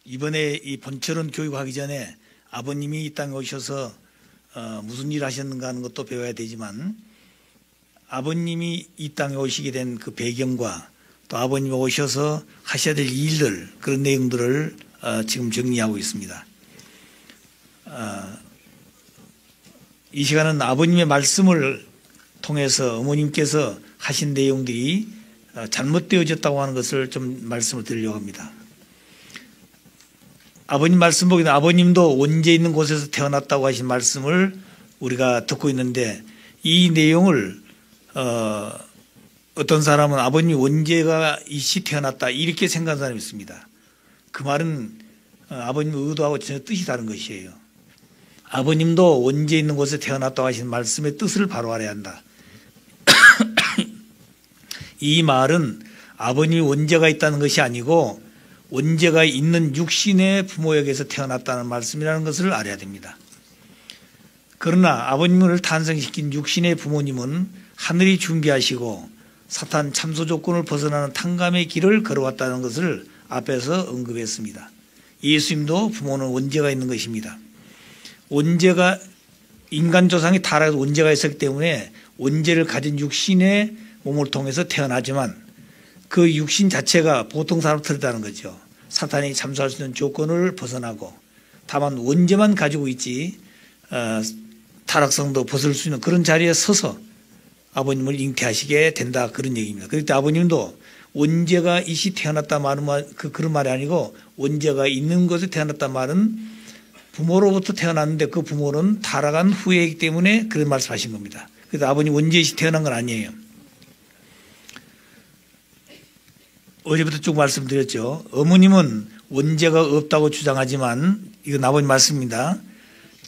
이번에 이 본철원 교육하기 전에 아버님이 이 땅에 오셔서 무슨 일 하셨는가 하는 것도 배워야 되지만 아버님이 이 땅에 오시게 된 그 배경과 또 아버님이 오셔서 하셔야 될 일들 그런 내용들을 지금 정리하고 있습니다. 이 시간은 아버님의 말씀을 통해서 어머님께서 하신 내용들이 잘못되어졌다고 하는 것을 좀 말씀을 드리려고 합니다. 아버님 말씀 보기에는 아버님도 원죄 있는 곳에서 태어났다고 하신 말씀을 우리가 듣고 있는데 이 내용을 어떤 사람은 아버님이 원죄가 이시 태어났다 이렇게 생각하는 사람이 있습니다. 그 말은 아버님의 의도하고 전혀 뜻이 다른 것이에요. 아버님도 원죄 있는 곳에 태어났다고 하신 말씀의 뜻을 바로 알아야 한다. 이 말은 아버님이 원죄가 있다는 것이 아니고 원죄가 있는 육신의 부모에게서 태어났다는 말씀이라는 것을 알아야 됩니다. 그러나 아버님을 탄생시킨 육신의 부모님은 하늘이 준비하시고 사탄 참소 조건을 벗어나는 탕감의 길을 걸어왔다는 것을 앞에서 언급했습니다. 예수님도 부모는 원죄가 있는 것입니다. 원죄가 인간 조상이 타락해서 원죄가 있었기 때문에 원죄를 가진 육신의 몸을 통해서 태어나지만 그 육신 자체가 보통 사람 틀리다는 거죠. 사탄이 참소할 수 있는 조건을 벗어나고 다만 원죄만 가지고 있지 타락성도 벗을 수 있는 그런 자리에 서서 아버님을 잉태하시게 된다 그런 얘기입니다. 그럴 때 아버님도 원죄가 이시 태어났다 말은 그런 말이 아니고 원죄가 있는 것에 태어났다 말은 부모로부터 태어났는데 그 부모는 타락한 후에이기 때문에 그런 말씀하신 겁니다. 그래서 아버님 원죄 이시 태어난 건 아니에요. 어제부터 쭉 말씀드렸죠. 어머님은 원죄가 없다고 주장하지만 이건 아버님 말씀입니다.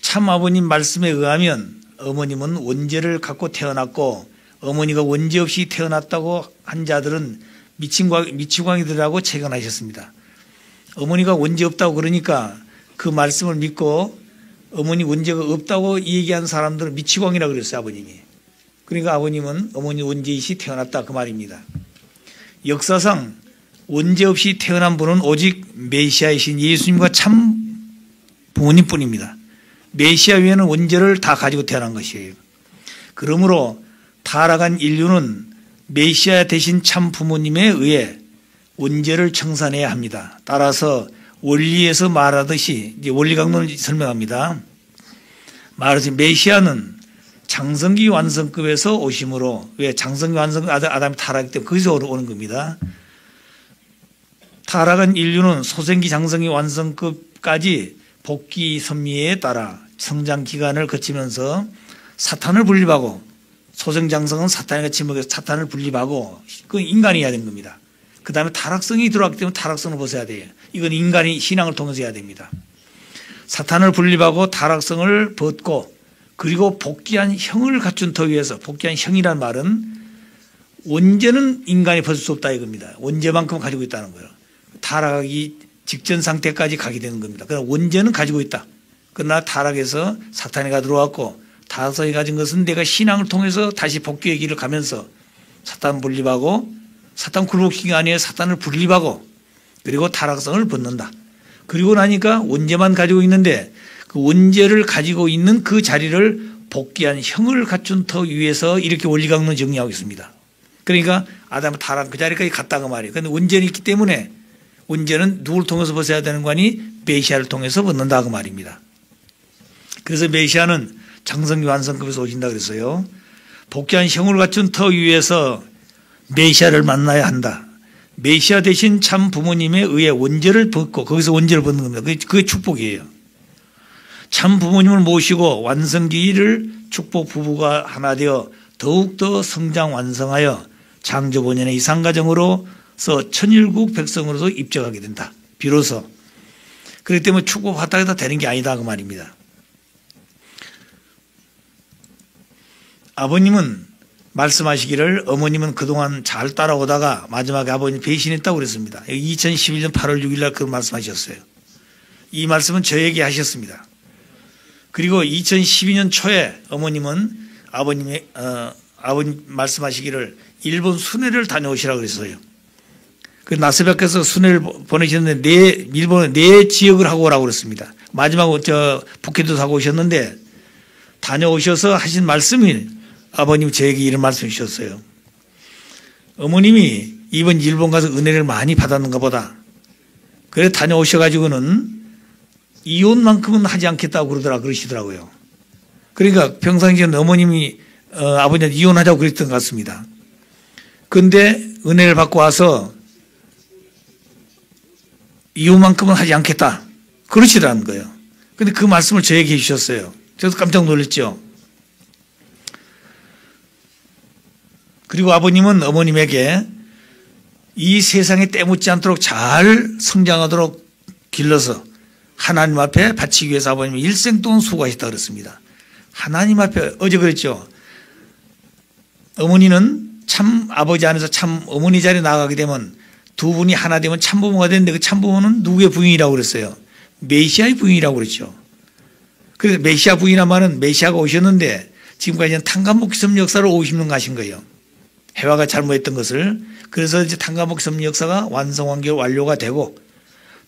참 아버님 말씀에 의하면 어머님은 원죄를 갖고 태어났고 어머니가 원죄 없이 태어났다고 한 자들은 미치광이들이라고 체견하셨습니다. 어머니가 원죄 없다고 그러니까 그 말씀을 믿고 어머니 원죄가 없다고 얘기한 사람들은 미치광이라고 그랬어요. 아버님이. 그러니까 아버님은 어머니 원죄이시 태어났다 그 말입니다. 역사상 원죄 없이 태어난 분은 오직 메시아이신 예수님과 참 부모님뿐입니다. 메시아 외에는 원죄를 다 가지고 태어난 것이에요. 그러므로 타락한 인류는 메시아 대신 참 부모님에 의해 원죄를 청산해야 합니다. 따라서 원리에서 말하듯이 이제 원리 강론을 설명합니다. 말하듯이 메시아는 장성기 완성급에서 오심으로 왜 장성기 완성급 아담이 타락했기 때문에 거기서 오는 겁니다. 타락한 인류는 소생기 장성기 완성급까지 복귀 섭리에 따라 성장 기간을 거치면서 사탄을 분립하고 소생장성은 사탄과 침묵해서 사탄을 분립하고 그 인간이 해야 되는 겁니다. 그 다음에 타락성이 들어왔기 때문에 타락성을 벗어야 돼요. 이건 인간이 신앙을 통해서 해야 됩니다. 사탄을 분립하고 타락성을 벗고 그리고 복귀한 형을 갖춘 터 위에서 복귀한 형이란 말은 원죄는 인간이 벗을 수 없다 이겁니다. 원죄만큼 가지고 있다는 거예요. 타락하기 직전 상태까지 가게 되는 겁니다. 그러나 원죄는 가지고 있다. 그러나 타락해서 사탄이가 들어왔고 타락성이 가진 것은 내가 신앙을 통해서 다시 복귀의 길을 가면서 사탄 분립하고 사탄 굴복시킨 게 아니에요. 사탄을 분립하고 그리고 타락성을 벗는다. 그리고 나니까 원죄만 가지고 있는데 그 원죄를 가지고 있는 그 자리를 복귀한 형을 갖춘 터 위에서 이렇게 원리강론 정리하고 있습니다. 그러니까 아담은 타락 그 자리까지 갔다가 말이에요. 그런데 원죄는 있기 때문에 원죄는 누굴 통해서 벗어야 되는 거 아니 메시아를 통해서 벗는다 그 말입니다. 그래서 메시아는 장성기 완성급에서 오신다 그랬어요. 복귀한 형을 갖춘 터 위에서 메시아를 만나야 한다. 메시아 대신 참 부모님에 의해 원죄를 벗고 거기서 원죄를 벗는 겁니다. 그게 축복이에요. 참 부모님을 모시고 완성기를 축복 부부가 하나 되어 더욱더 성장 완성하여 창조본연의 이상가정으로서 천일국 백성으로서 입적하게 된다. 비로소. 그렇기 때문에 축복 바닥에다 되는 게 아니다 그 말입니다. 아버님은 말씀하시기를 어머님은 그동안 잘 따라오다가 마지막에 아버님 배신했다고 그랬습니다. 2011년 8월 6일 날 그런 말씀하셨어요. 이 말씀은 저에게 하셨습니다. 그리고 2012년 초에 어머님은 아버님 말씀하시기를 일본 순회를 다녀오시라고 그랬어요. 그 나스베크에서 순회를 보내셨는데 일본은 네 지역을 하고 오라고 그랬습니다. 마지막으로 북해도 하고 오셨는데 다녀오셔서 하신 말씀이 아버님 저에게 이런 말씀 주셨어요. 어머님이 이번 일본 가서 은혜를 많이 받았는가 보다. 그래 다녀오셔가지고는 이혼만큼은 하지 않겠다고 그러시더라고요. 그러니까 평상시에 어머님이 아버지한테 이혼하자고 그랬던 것 같습니다. 그런데 은혜를 받고 와서 이혼만큼은 하지 않겠다. 그러시더라는 거예요. 그런데 그 말씀을 저에게 해주셨어요. 저도 깜짝 놀랐죠. 그리고 아버님은 어머님에게 이 세상에 때묻지 않도록 잘 성장하도록 길러서 하나님 앞에 바치기 위해서 아버님이 일생 동안 수고하셨다고 그랬습니다. 하나님 앞에 어제 그랬죠. 어머니는 참 아버지 안에서 참 어머니 자리에 나가게 되면 두 분이 하나 되면 참부모가 되는데 그 참부모는 누구의 부인이라고 그랬어요? 메시아의 부인이라고 그랬죠. 그래서 메시아 부인한 말은 메시아가 오셨는데 지금까지는 탄감목섬 역사를 50년 가신 거예요. 해와가 잘못했던 것을. 그래서 이제 탄감목섬 역사가 완료가 되고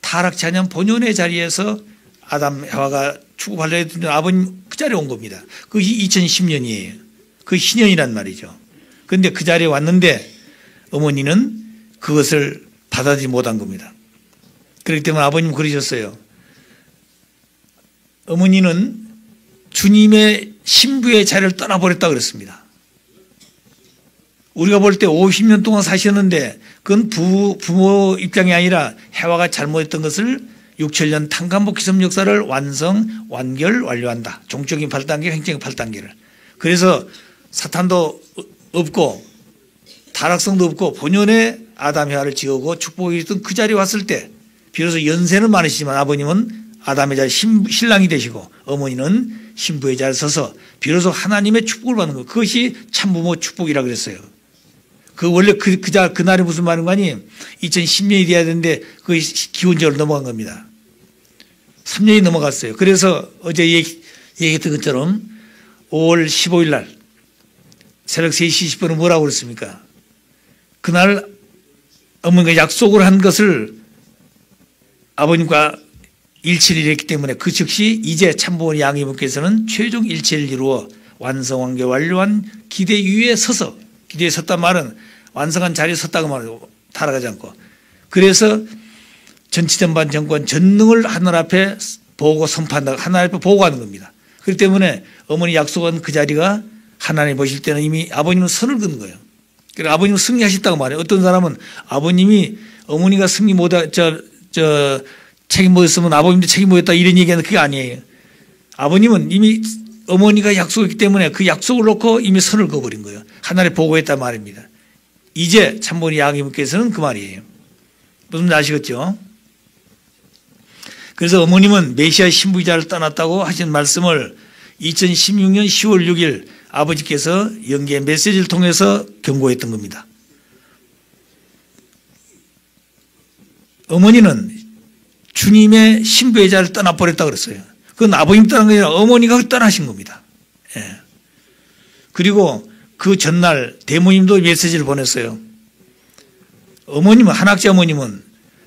타락자년 본연의 자리에서 아담 해와가 추구하려 했던 아버님 그 자리에 온 겁니다. 그것이 2010년이에요. 그 신년이란 말이죠. 그런데 그 자리에 왔는데 어머니는 그것을 받아들이지 못한 겁니다. 그렇기 때문에 아버님 그러셨어요. 어머니는 주님의 신부의 자리를 떠나버렸다고 그랬습니다. 우리가 볼 때 50년 동안 사셨는데 그건 부모 입장이 아니라 해와가 잘못했던 것을 6천년 탄감복기섬 역사를 완료한다. 종적인 8단계, 횡적인 8단계를. 그래서 사탄도 없고 타락성도 없고 본연의 아담 해와를 지어오고 축복이 있던 그 자리에 왔을 때 비로소 연세는 많으시지만 아버님은 아담의 자리 신랑이 되시고 어머니는 신부의 자리에 서서 비로소 하나님의 축복을 받는 것. 그것이 참부모 축복이라고 그랬어요. 그 원래 그날이 무슨 말인 거 아니? 2010년이 돼야 되는데 그게 기원적으로 넘어간 겁니다. 3년이 넘어갔어요. 그래서 어제 얘기했던 것처럼 5월 15일 날 새벽 3시 20분은 뭐라고 그랬습니까? 그날 어머니가 약속을 한 것을 아버님과 일치를 이뤘기 때문에 그 즉시 이제 참부모님 양이분께서는 최종 일치를 이루어 완성한 완료한 기대 위에 서서 기대에 섰단 말은 완성한 자리에 섰다고 말하고 타락하지 않고 그래서 전치전반 정권 전능을 하늘 앞에 보고 선포한다. 하늘 앞에 보고하는 겁니다. 그렇기 때문에 어머니 약속한 그 자리가 하나님 보실 때는 이미 아버님은 선을 긋는 거예요. 그래서 아버님은 승리하셨다고 말해요. 어떤 사람은 아버님이 어머니가 승리 못하 책임 못했으면 아버님도 책임 못했다 이런 얘기하는 그게 아니에요. 아버님은 이미 어머니가 약속했기 때문에 그 약속을 놓고 이미 선을 그어버린 거예요. 하나님 보고했단 말입니다. 이제 참부모님 양이분께서는 그 말이에요. 무슨 말 아시겠죠? 그래서 어머님은 메시아 신부자를 떠났다고 하신 말씀을 2016년 10월 6일 아버지께서 연계 메시지를 통해서 경고했던 겁니다. 어머니는 주님의 신부의 자를 떠나버렸다고 그랬어요. 그건 아버님 떠난 게 아니라 어머니가 떠나신 겁니다. 예. 그리고 그 전날 대모님도 메시지를 보냈어요. 어머님은, 한학자 어머님은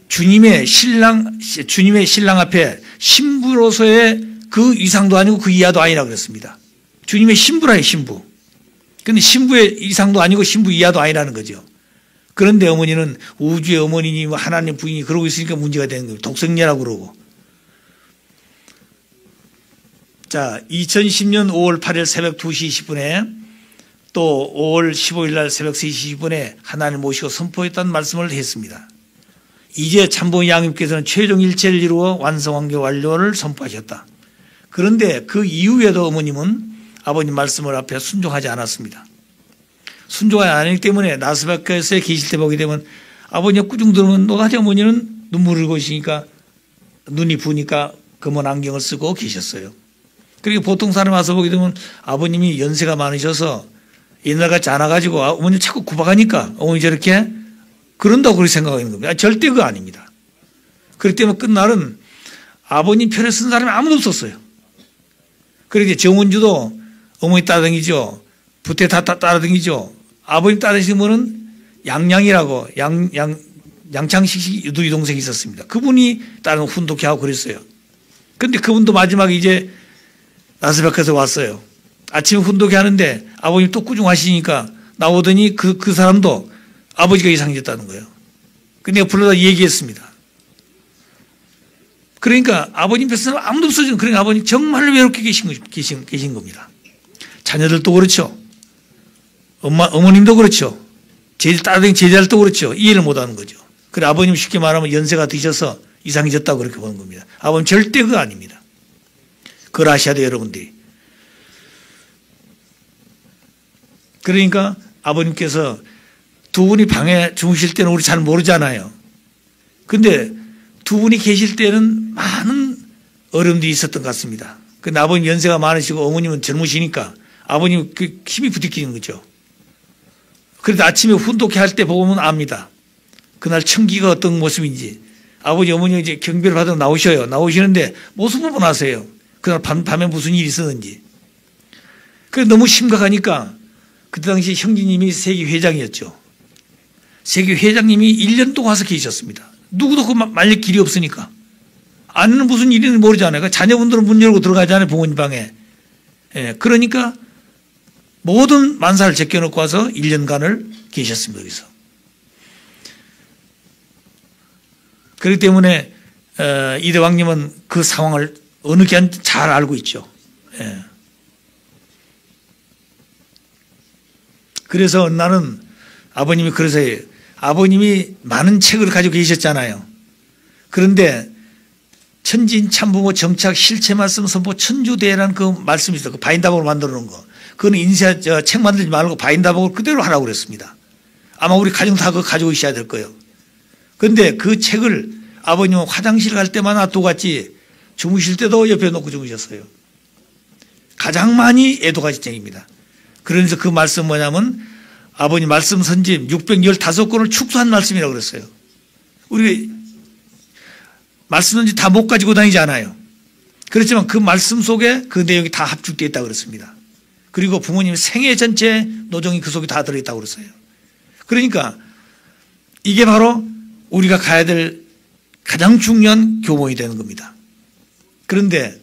주님의 신랑 앞에 신부로서의 그 이상도 아니고 그 이하도 아니라고 그랬습니다. 주님의 신부라요, 신부. 근데 신부의 이상도 아니고 신부 이하도 아니라는 거죠. 그런데 어머니는 우주의 어머니니 하나님 부인이 그러고 있으니까 문제가 되는 거예요. 독생녀라고 그러고. 자, 2010년 5월 8일 새벽 2시 20분에 또 5월 15일 날 새벽 3시 20분에 하나님을 모시고 선포했다는 말씀을 했습니다. 이제 참부모님 양님께서는 최종 일체를 이루어 완성한 완료를 선포하셨다. 그런데 그 이후에도 어머님은 아버님 말씀을 앞에 순종하지 않았습니다. 순종하지 않았기 때문에 나스베크에서 계실 때 보게 되면 아버지가 꾸중 들으면 노다지 어머니는 눈물을 흘리시니까 눈이 부으니까 검은 안경을 쓰고 계셨어요. 그리고 보통 사람 와서 보게 되면 아버님이 연세가 많으셔서 옛날같이 않아가지고 어머니 자꾸 구박하니까 어머니 저렇게 그런다고 그렇게 생각하는 겁니다. 절대 그거 아닙니다. 그렇기 때문에 끝날은 아버님 편에 쓴 사람이 아무도 없었어요. 그렇게 정원주도 어머니 따라다니죠. 부태 다 따라다니죠. 아버님 따라다니시는 분은 양양이라고 양창식 유두희 동생이 있었습니다. 그분이 다른 훈독해 하고 그랬어요. 그런데 그분도 마지막에 이제 라스베가스에 왔어요. 아침에 훈독해 하는데 아버님 또 꾸중하시니까 나오더니 그 사람도 아버지가 이상해졌다는 거예요. 근데 내가 불러다 얘기했습니다. 그러니까 아버님 뱃속에 아무도 없어지는, 그러니까 아버님 정말로 외롭게 계신 겁니다. 자녀들도 그렇죠. 어머님도 그렇죠. 따뜻한 제자들도 그렇죠. 이해를 못 하는 거죠. 그래, 아버님 쉽게 말하면 연세가 드셔서 이상해졌다고 그렇게 보는 겁니다. 아버님 절대 그거 아닙니다. 그걸 아셔야 돼요, 여러분들이. 그러니까 아버님께서 두 분이 방에 주무실 때는 우리 잘 모르잖아요. 근데 두 분이 계실 때는 많은 어려움들이 있었던 것 같습니다. 근데 아버님 연세가 많으시고 어머님은 젊으시니까 아버님 그 힘이 부딪히는 거죠. 그래도 아침에 훈독회 할 때 보면 압니다. 그날 청기가 어떤 모습인지. 아버지, 어머니 이제 경배를 받으러 나오셔요. 나오시는데 모습을 보나세요. 그날 밤에 무슨 일이 있었는지. 그래서 너무 심각하니까 그때 당시 형제님이 세계회장이었죠. 세계회장님이 1년 동안 와서 계셨습니다. 누구도 그 말릴 길이 없으니까. 아는 무슨 일인지 모르잖아요. 그러니까 자녀분들은 문 열고 들어가잖아요, 부모님 방에. 예, 그러니까 모든 만사를 제껴놓고 와서 1년간을 계셨습니다, 여기서. 그렇기 때문에 이대왕님은 그 상황을 어느 게 잘 알고 있죠. 예. 그래서 나는 아버님이 그래서 아버님이 많은 책을 가지고 계셨잖아요. 그런데 천진 참부모 정착 실체 말씀 선포 천주대라는 그 말씀이 있어요. 그 바인다복을 만들어 놓은 거. 그건 책 만들지 말고 바인다복을 그대로 하라고 그랬습니다. 아마 우리 가정 다 그거 가지고 있어야 될 거예요. 그런데 그 책을 아버님은 화장실 갈 때만 놔두고 갔지 주무실 때도 옆에 놓고 주무셨어요. 가장 많이 애도가 지정입니다. 그러면서 그 말씀 뭐냐면 아버님 말씀 선집 615권을 축소한 말씀이라고 그랬어요. 우리 말씀 선집 다 못 가지고 다니지 않아요. 그렇지만 그 말씀 속에 그 내용이 다 합축되어 있다고 그랬습니다. 그리고 부모님 생애 전체 노정이 그 속에 다 들어있다고 그랬어요. 그러니까 이게 바로 우리가 가야 될 가장 중요한 교본이 되는 겁니다. 그런데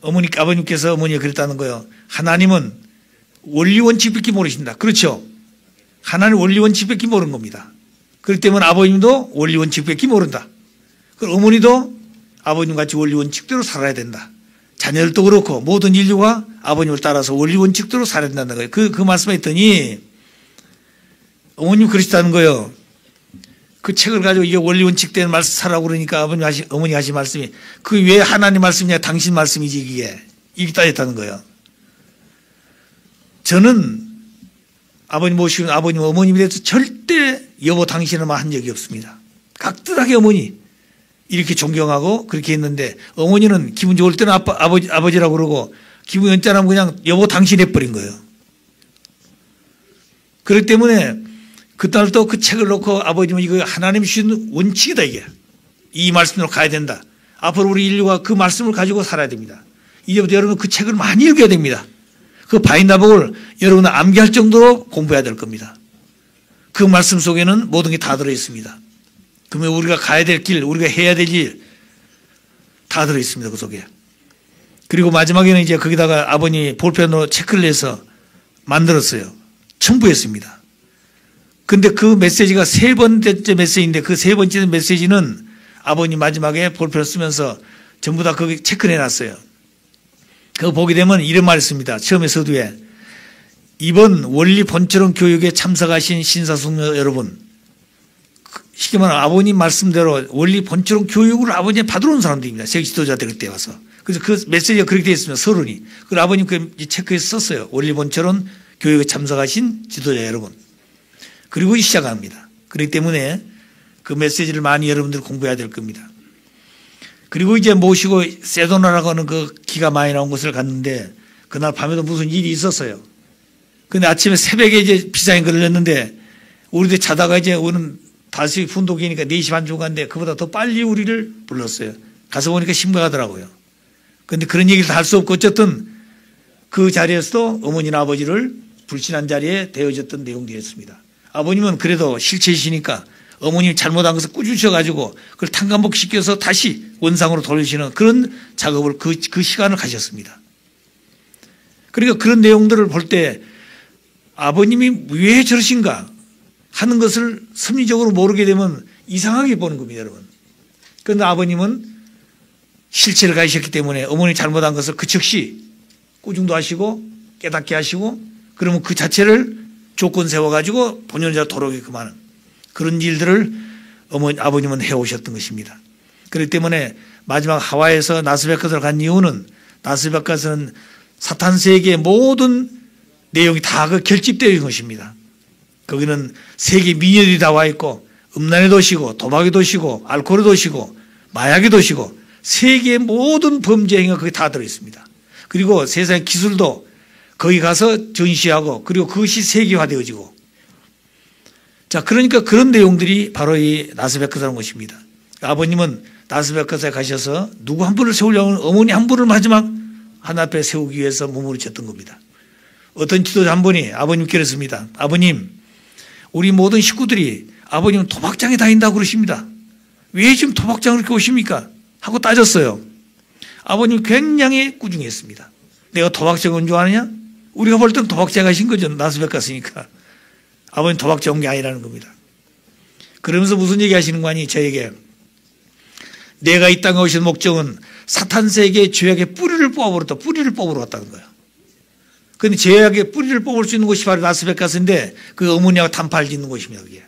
아버님께서 어머니가 그랬다는 거예요. 하나님은 원리원칙밖에 모르신다. 그렇죠. 하나님 원리원칙밖에 모르는 겁니다. 그렇기 때문에 아버님도 원리원칙밖에 모른다. 그럼 어머니도 아버님같이 원리원칙대로 살아야 된다. 자녀들도 그렇고 모든 인류가 아버님을 따라서 원리원칙대로 살아야 된다는 거예요. 그 말씀을 했더니 어머님 그러시다는 거예요. 그 책을 가지고 이게 원리원칙대로 말씀 살라고 그러니까 어머니 하신 말씀이 그 왜 하나님 말씀이냐 당신 말씀이지 이게 따졌다는 거예요. 저는 아버님 모시고 아버님 어머님에 대해서 절대 여보 당신은 말 한 적이 없습니다. 깍듯하게 어머니 이렇게 존경하고 그렇게 했는데 어머니는 기분 좋을 때는 아버지라고 그러고 기분 연짠하면 그냥 여보 당신 해버린 거예요. 그렇기 때문에 그날도 그 책을 놓고 아버님은 이거 하나님이 주신 원칙이다 이게. 이 말씀으로 가야 된다. 앞으로 우리 인류가 그 말씀을 가지고 살아야 됩니다. 이제부터 여러분 그 책을 많이 읽어야 됩니다. 그 바인다복을 여러분은 암기할 정도로 공부해야 될 겁니다. 그 말씀 속에는 모든 게 다 들어있습니다. 그러면 우리가 가야 될 길, 우리가 해야 될 일 다 들어있습니다. 그 속에. 그리고 마지막에는 이제 거기다가 아버님이 볼펜으로 체크를 내서 만들었어요. 첨부했습니다. 근데 그 메시지가 세 번째 메시지인데 그 세 번째 메시지는 아버님 마지막에 볼펜을 쓰면서 전부 다 거기 체크를 해놨어요. 그거 보게 되면 이런 말이 있습니다. 처음에 서두에 이번 원리 본처럼 교육에 참석하신 신사숙녀 여러분, 쉽게 말하면 아버님 말씀대로 원리 본처럼 교육을 아버님 받으러 온 사람들입니다. 세계 지도자들 그때 와서. 그래서 그 메시지가 그렇게 되어 있습니다. 서론이. 그리고 아버님 그 체크해서 썼어요. 원리 본처럼 교육에 참석하신 지도자 여러분. 그리고 시작합니다. 그렇기 때문에 그 메시지를 많이 여러분들 공부해야 될 겁니다. 그리고 이제 모시고 세도나라고 하는 그 기가 많이 나온 곳을 갔는데 그날 밤에도 무슨 일이 있었어요. 근데 아침에 새벽에 이제 비상이 걸렸는데 우리들 자다가 이제 우리는 다시 훈독이니까 4시 반쯤 갔는데 그보다 더 빨리 우리를 불렀어요. 가서 보니까 심각하더라고요. 근데 그런 얘기를 다 할 수 없고 어쨌든 그 자리에서도 어머니나 아버지를 불신한 자리에 대어졌던 내용들이었습니다. 아버님은 그래도 실체이시니까 어머님이 잘못한 것을 꾸짖으셔가지고 그걸 탕감복시켜서 다시 원상으로 돌리시는 그런 작업을 그 시간을 가셨습니다. 그러니까 그런 내용들을 볼 때 아버님이 왜 저러신가 하는 것을 섭리적으로 모르게 되면 이상하게 보는 겁니다, 여러분. 그런데 아버님은 실체를 가지셨기 때문에 어머니 잘못한 것을 그 즉시 꾸중도 하시고 깨닫게 하시고 그러면 그 자체를 조건 세워가지고 본연자 도로게끔 하는 그런 일들을 아버님은 해오셨던 것입니다. 그렇기 때문에 마지막 하와이에서 나스베카스를 간 이유는 나스베카스는 사탄 세계의 모든 내용이 다 그 결집되어 있는 것입니다. 거기는 세계 미녀들이 다 와 있고 음란의 도시고 도박의 도시고 알코올의 도시고 마약의 도시고 세계의 모든 범죄 행위가 거기 다 들어있습니다. 그리고 세상의 기술도 거기 가서 전시하고 그리고 그것이 세계화되어지고 자 그러니까 그런 내용들이 바로 이 나스베카스라는 것입니다. 아버님은 나스베카스에 가셔서 누구 한 분을 세우려면 어머니 한 분을 마지막 하나 앞에 세우기 위해서 몸부림쳤던 겁니다. 어떤 지도자 한 분이 아버님께 그랬습니다. 아버님 우리 모든 식구들이 아버님 도박장에 다닌다고 그러십니다. 왜 지금 도박장을 이렇게 오십니까? 하고 따졌어요. 아버님 굉장히 꾸중했습니다. 내가 도박장을 좋아하느냐? 우리가 볼 때는 도박장 가신 거죠. 나스베카스니까. 아버님 도박장 온 게 아니라는 겁니다. 그러면서 무슨 얘기 하시는 거 아니? 저에게 내가 이 땅에 오신 목적은 사탄 세계의 죄악의 뿌리를 뽑아버렸다. 뿌리를 뽑으러 왔다는 거예요. 그런데 죄악의 뿌리를 뽑을 수 있는 곳이 바로 나스베카스인데 그 어머니하고 단파를 짓는 곳입니다. 그게.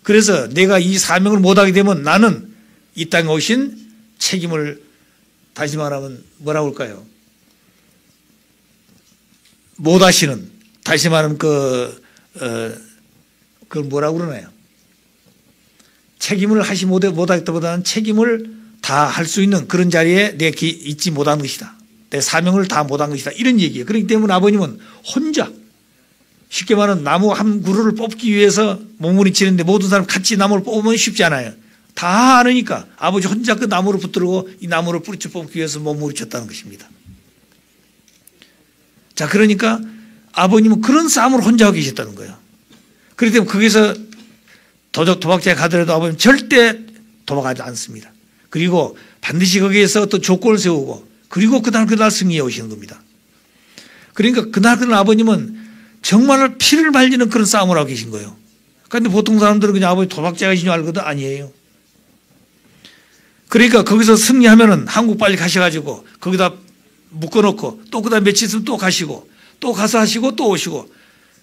그래서 내가 이 사명을 못하게 되면 나는 이 땅에 오신 책임을 다시 말하면 뭐라고 할까요? 못하시는 다시 말하면 그걸 뭐라고 그러나요? 책임을 못하겠다보다는 책임을 다 할 수 있는 그런 자리에 내가 있지 못한 것이다. 내 사명을 다 못한 것이다. 이런 얘기예요. 그렇기 때문에 아버님은 혼자 쉽게 말하면 나무 한 그루를 뽑기 위해서 몸부림치는데 모든 사람 같이 나무를 뽑으면 쉽지 않아요. 다 아니까 아버지 혼자 그 나무를 붙들고 이 나무를 뿌리쳐 뽑기 위해서 몸부림쳤다는 것입니다. 자 그러니까 아버님은 그런 싸움을 혼자 하고 계셨다는 거예요. 그렇기 때문에 거기서 도박장에 가더라도 아버님 절대 도박하지 않습니다. 그리고 반드시 거기에서 어떤 조건을 세우고 그리고 그날 승리해 오시는 겁니다. 그러니까 그날 아버님은 정말 피를 말리는 그런 싸움을 하고 계신 거예요. 그런데 보통 사람들은 그냥 아버지 도박자이신 줄 알거든. 아니에요. 그러니까 거기서 승리하면은 한국 빨리 가셔가지고 거기다 묶어놓고 또 그다음 며칠 있으면 또 가시고 또 가서 하시고 또 오시고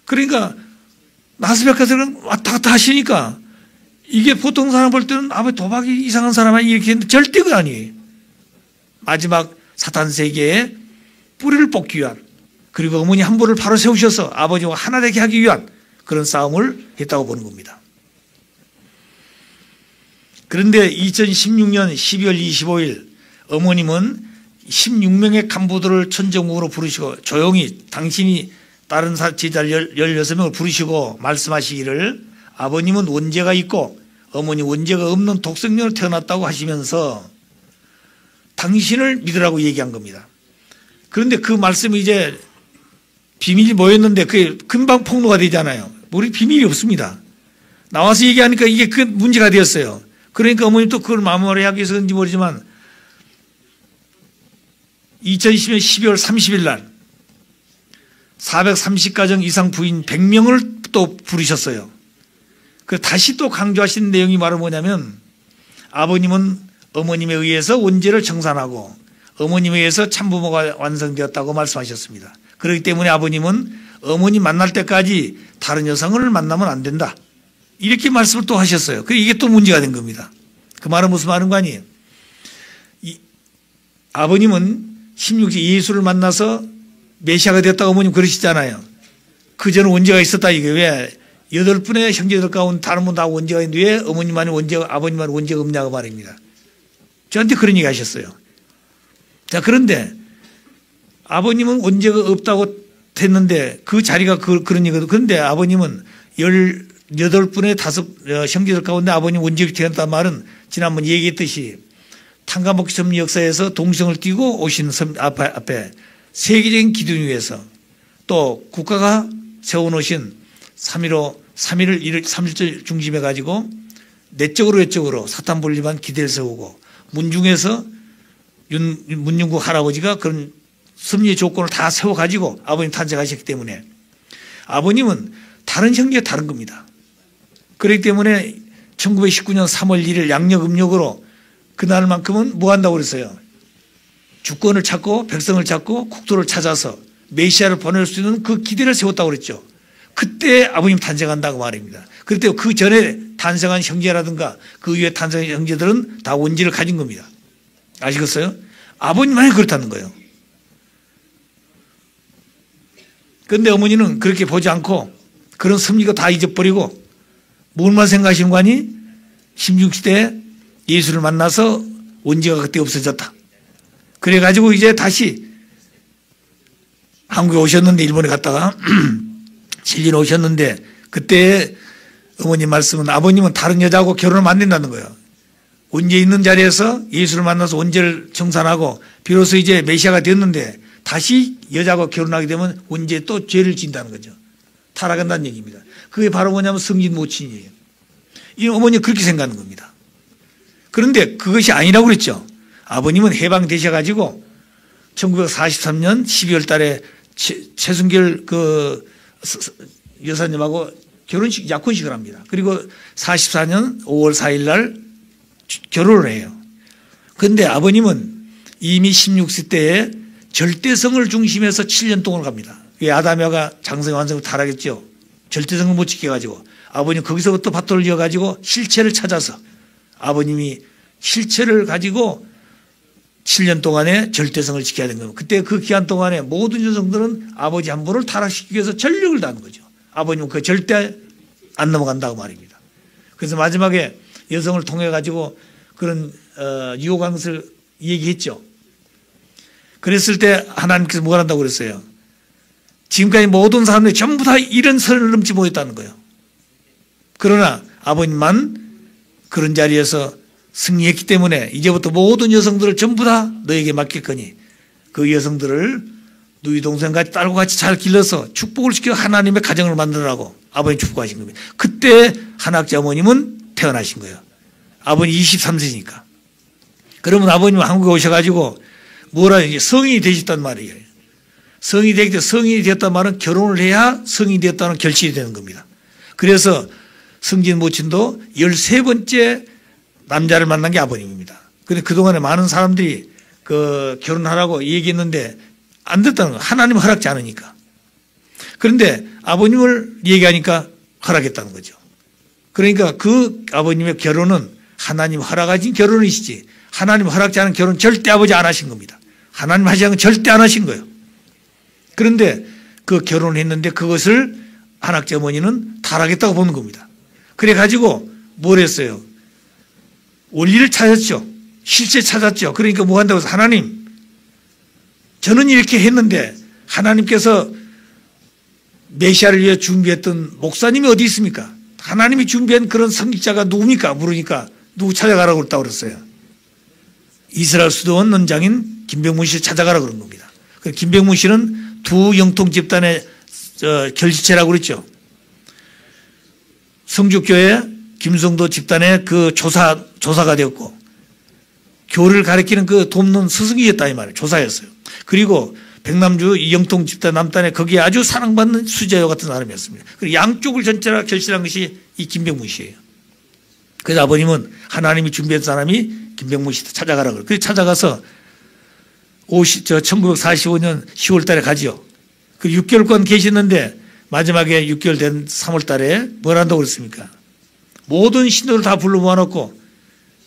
그러니까 나스베카스는 왔다 갔다 하시니까 이게 보통 사람 볼 때는 아버지 도박이 이상한 사람 아니 이렇게 했는데 절대 그거 아니에요. 마지막 사탄 세계에 뿌리를 뽑기 위한 그리고 어머니 한 분을 바로 세우셔서 아버지와 하나 되게 하기 위한 그런 싸움을 했다고 보는 겁니다. 그런데 2016년 12월 25일 어머님은 16명의 간부들을 천정국으로 부르시고 조용히 당신이 다른 제자 16명을 부르시고 말씀하시기를 아버님은 원죄가 있고 어머니 원죄가 없는 독생녀로 태어났다고 하시면서 당신을 믿으라고 얘기한 겁니다. 그런데 그 말씀이 이제 비밀이 모였는데 그게 금방 폭로가 되잖아요. 우리 비밀이 없습니다. 나와서 얘기하니까 이게 그 문제가 되었어요. 그러니까 어머니 또 그걸 마무리하기 위해서 그런지 모르지만 2010년 12월 30일 날 430가정 이상 부인 100명을 또 부르셨어요. 그 다시 또 강조하신 내용이 바로 뭐냐면 아버님은 어머님에 의해서 원죄를 청산하고 어머님에 의해서 참부모가 완성되었다고 말씀하셨습니다. 그렇기 때문에 아버님은 어머니 만날 때까지 다른 여성을 만나면 안 된다. 이렇게 말씀을 또 하셨어요. 이게 또 문제가 된 겁니다. 그 말은 무슨 말인 거 아니에요? 아버님은 16세 예수를 만나서 메시아가 됐다고 어머님 그러시잖아요. 그전에 원죄가 있었다 이게 왜 8분의 형제들 가운데 다른 분 다 원죄가 있는데 왜 어머님만이 원죄가 아버님만이 원죄가 없냐고 말입니다. 저한테 그런 얘기 하셨어요. 자 그런데 아버님은 원죄가 없다고 했는데 그 자리가 그런 얘기거든요. 그런데 아버님은 18분의 형제들 가운데 아버님 원죄가 되었다는 말은 지난번 얘기했듯이 탕가먹기 섭리 역사에서 동성을 띄고 오신 앞에 세계적인 기준 위에서 또 국가가 세워놓으신 3.15 3.1절 중심해 가지고 내적으로 외적으로 사탄 분리반 기대를 세우고 문중에서 문중국 할아버지가 그런 섭리의 조건을 다 세워가지고 아버님 탄생하셨기 때문에 아버님은 다른 형제가 다른 겁니다. 그렇기 때문에 1919년 3월 1일 양력음력으로 그날만큼은 뭐 한다고 그랬어요? 주권을 찾고 백성을 찾고 국토를 찾아서 메시아를 보낼 수 있는 그 기대를 세웠다고 그랬죠. 그때 아버님 탄생한다고 말입니다. 그때 그 전에 탄생한 형제라든가 그 위에 탄생한 형제들은 다 원지를 가진 겁니다. 아시겠어요? 아버님만이 그렇다는 거예요. 그런데 어머니는 그렇게 보지 않고 그런 섭리가 다 잊어버리고 뭘만 생각하시는 거 아니? 16시대에 예수를 만나서 원지가 그때 없어졌다. 그래가지고 이제 다시 한국에 오셨는데 일본에 갔다가 실린 오셨는데 그때 어머님 말씀은 아버님은 다른 여자하고 결혼을 안 된다는 거예요. 원죄 있는 자리에서 예수를 만나서 원죄를 청산하고 비로소 이제 메시아가 됐는데 다시 여자하고 결혼하게 되면 원죄에 또 죄를 진다는 거죠. 타락한다는 얘기입니다. 그게 바로 뭐냐면 성진 모친이에요. 이 어머니는 그렇게 생각하는 겁니다. 그런데 그것이 아니라고 그랬죠. 아버님은 해방되셔가지고 1943년 12월 달에 최순결 그 여사님하고 결혼식, 약혼식을 합니다. 그리고 44년 5월 4일 날 결혼을 해요. 그런데 아버님은 이미 16세 때에 절대성을 중심해서 7년 동안 갑니다. 아담야가 장성의 완성을 타락했죠. 절대성을 못 지켜가지고 아버님 거기서부터 바토를 이어가지고 실체를 찾아서 아버님이 실체를 가지고 7년 동안에 절대성을 지켜야 되는 겁니다. 그때 그 기간 동안에 모든 여성들은 아버지 한 분을 타락시키기 위해서 전력을 다하는 거죠. 아버님은 그 절대 안 넘어간다고 말입니다. 그래서 마지막에 여성을 통해 가지고 그런 유혹한 것을 얘기했죠. 그랬을 때 하나님께서 뭘 한다고 그랬어요? 지금까지 모든 사람들이 전부 다 이런 선을 넘지 못했다는 거예요. 그러나 아버님만 그런 자리에서 승리했기 때문에 이제부터 모든 여성들을 전부 다 너에게 맡겼거니 그 여성들을 누이 동생같이 딸과 같이 잘 길러서 축복을 시켜 하나님의 가정을 만들라고 아버님 축복하신 겁니다. 그때 한학자 어머님은 태어나신 거예요. 아버님 23세니까. 그러면 아버님은 한국에 오셔가지고 뭐라 이제 성인이 되셨단 말이에요. 성인이 되었단 말은 결혼을 해야 성인이 되었다는 결실이 되는 겁니다. 그래서 성진 모친도 13번째 남자를 만난 게 아버님입니다. 그런데 그동안에 많은 사람들이 그 결혼하라고 얘기했는데 안 됐다는 거예요. 하나님 허락지 않으니까. 그런데 아버님을 얘기하니까 허락했다는 거죠. 그러니까 그 아버님의 결혼은 하나님 허락하신 결혼이시지 하나님 허락지 않은 결혼 절대 아버지 안 하신 겁니다. 하나님 하지 않은 절대 안 하신 거예요. 그런데 그 결혼을 했는데 그것을 한학자 어머니는 타락했다고 보는 겁니다. 그래가지고 뭘 했어요? 원리를 찾았죠. 실제 찾았죠. 그러니까 뭐 한다고 해서 하나님 저는 이렇게 했는데 하나님께서 메시아를 위해 준비했던 목사님이 어디 있습니까? 하나님이 준비한 그런 선지자가 누굽니까? 물으니까 누구 찾아가라고 그랬다고 그랬어요. 이스라엘 수도원 원장인 김병문 씨를 찾아가라고 그런 겁니다. 김병문 씨는 두 영통 집단의 결지체라고 그랬죠. 성주교회 김성도 집단의 그 조사가 되었고 교를 가리키는 그 돕는 스승이었다 이 말이에요. 조사였어요. 그리고 백남주 영통 집단 남단에 거기에 아주 사랑받는 수자여 같은 사람이었습니다. 그리고 양쪽을 전체라 결실한 것이 이 김병문 씨예요. 그래서 아버님은 하나님이 준비한 사람이 김병문 씨 찾아가라고 그래요. 그래서 찾아가서 1945년 10월 달에 가지요. 그 6개월간 계셨는데 마지막에 6개월 된 3월 달에 뭘 한다고 그랬습니까? 모든 신도를 다 불러 모아놓고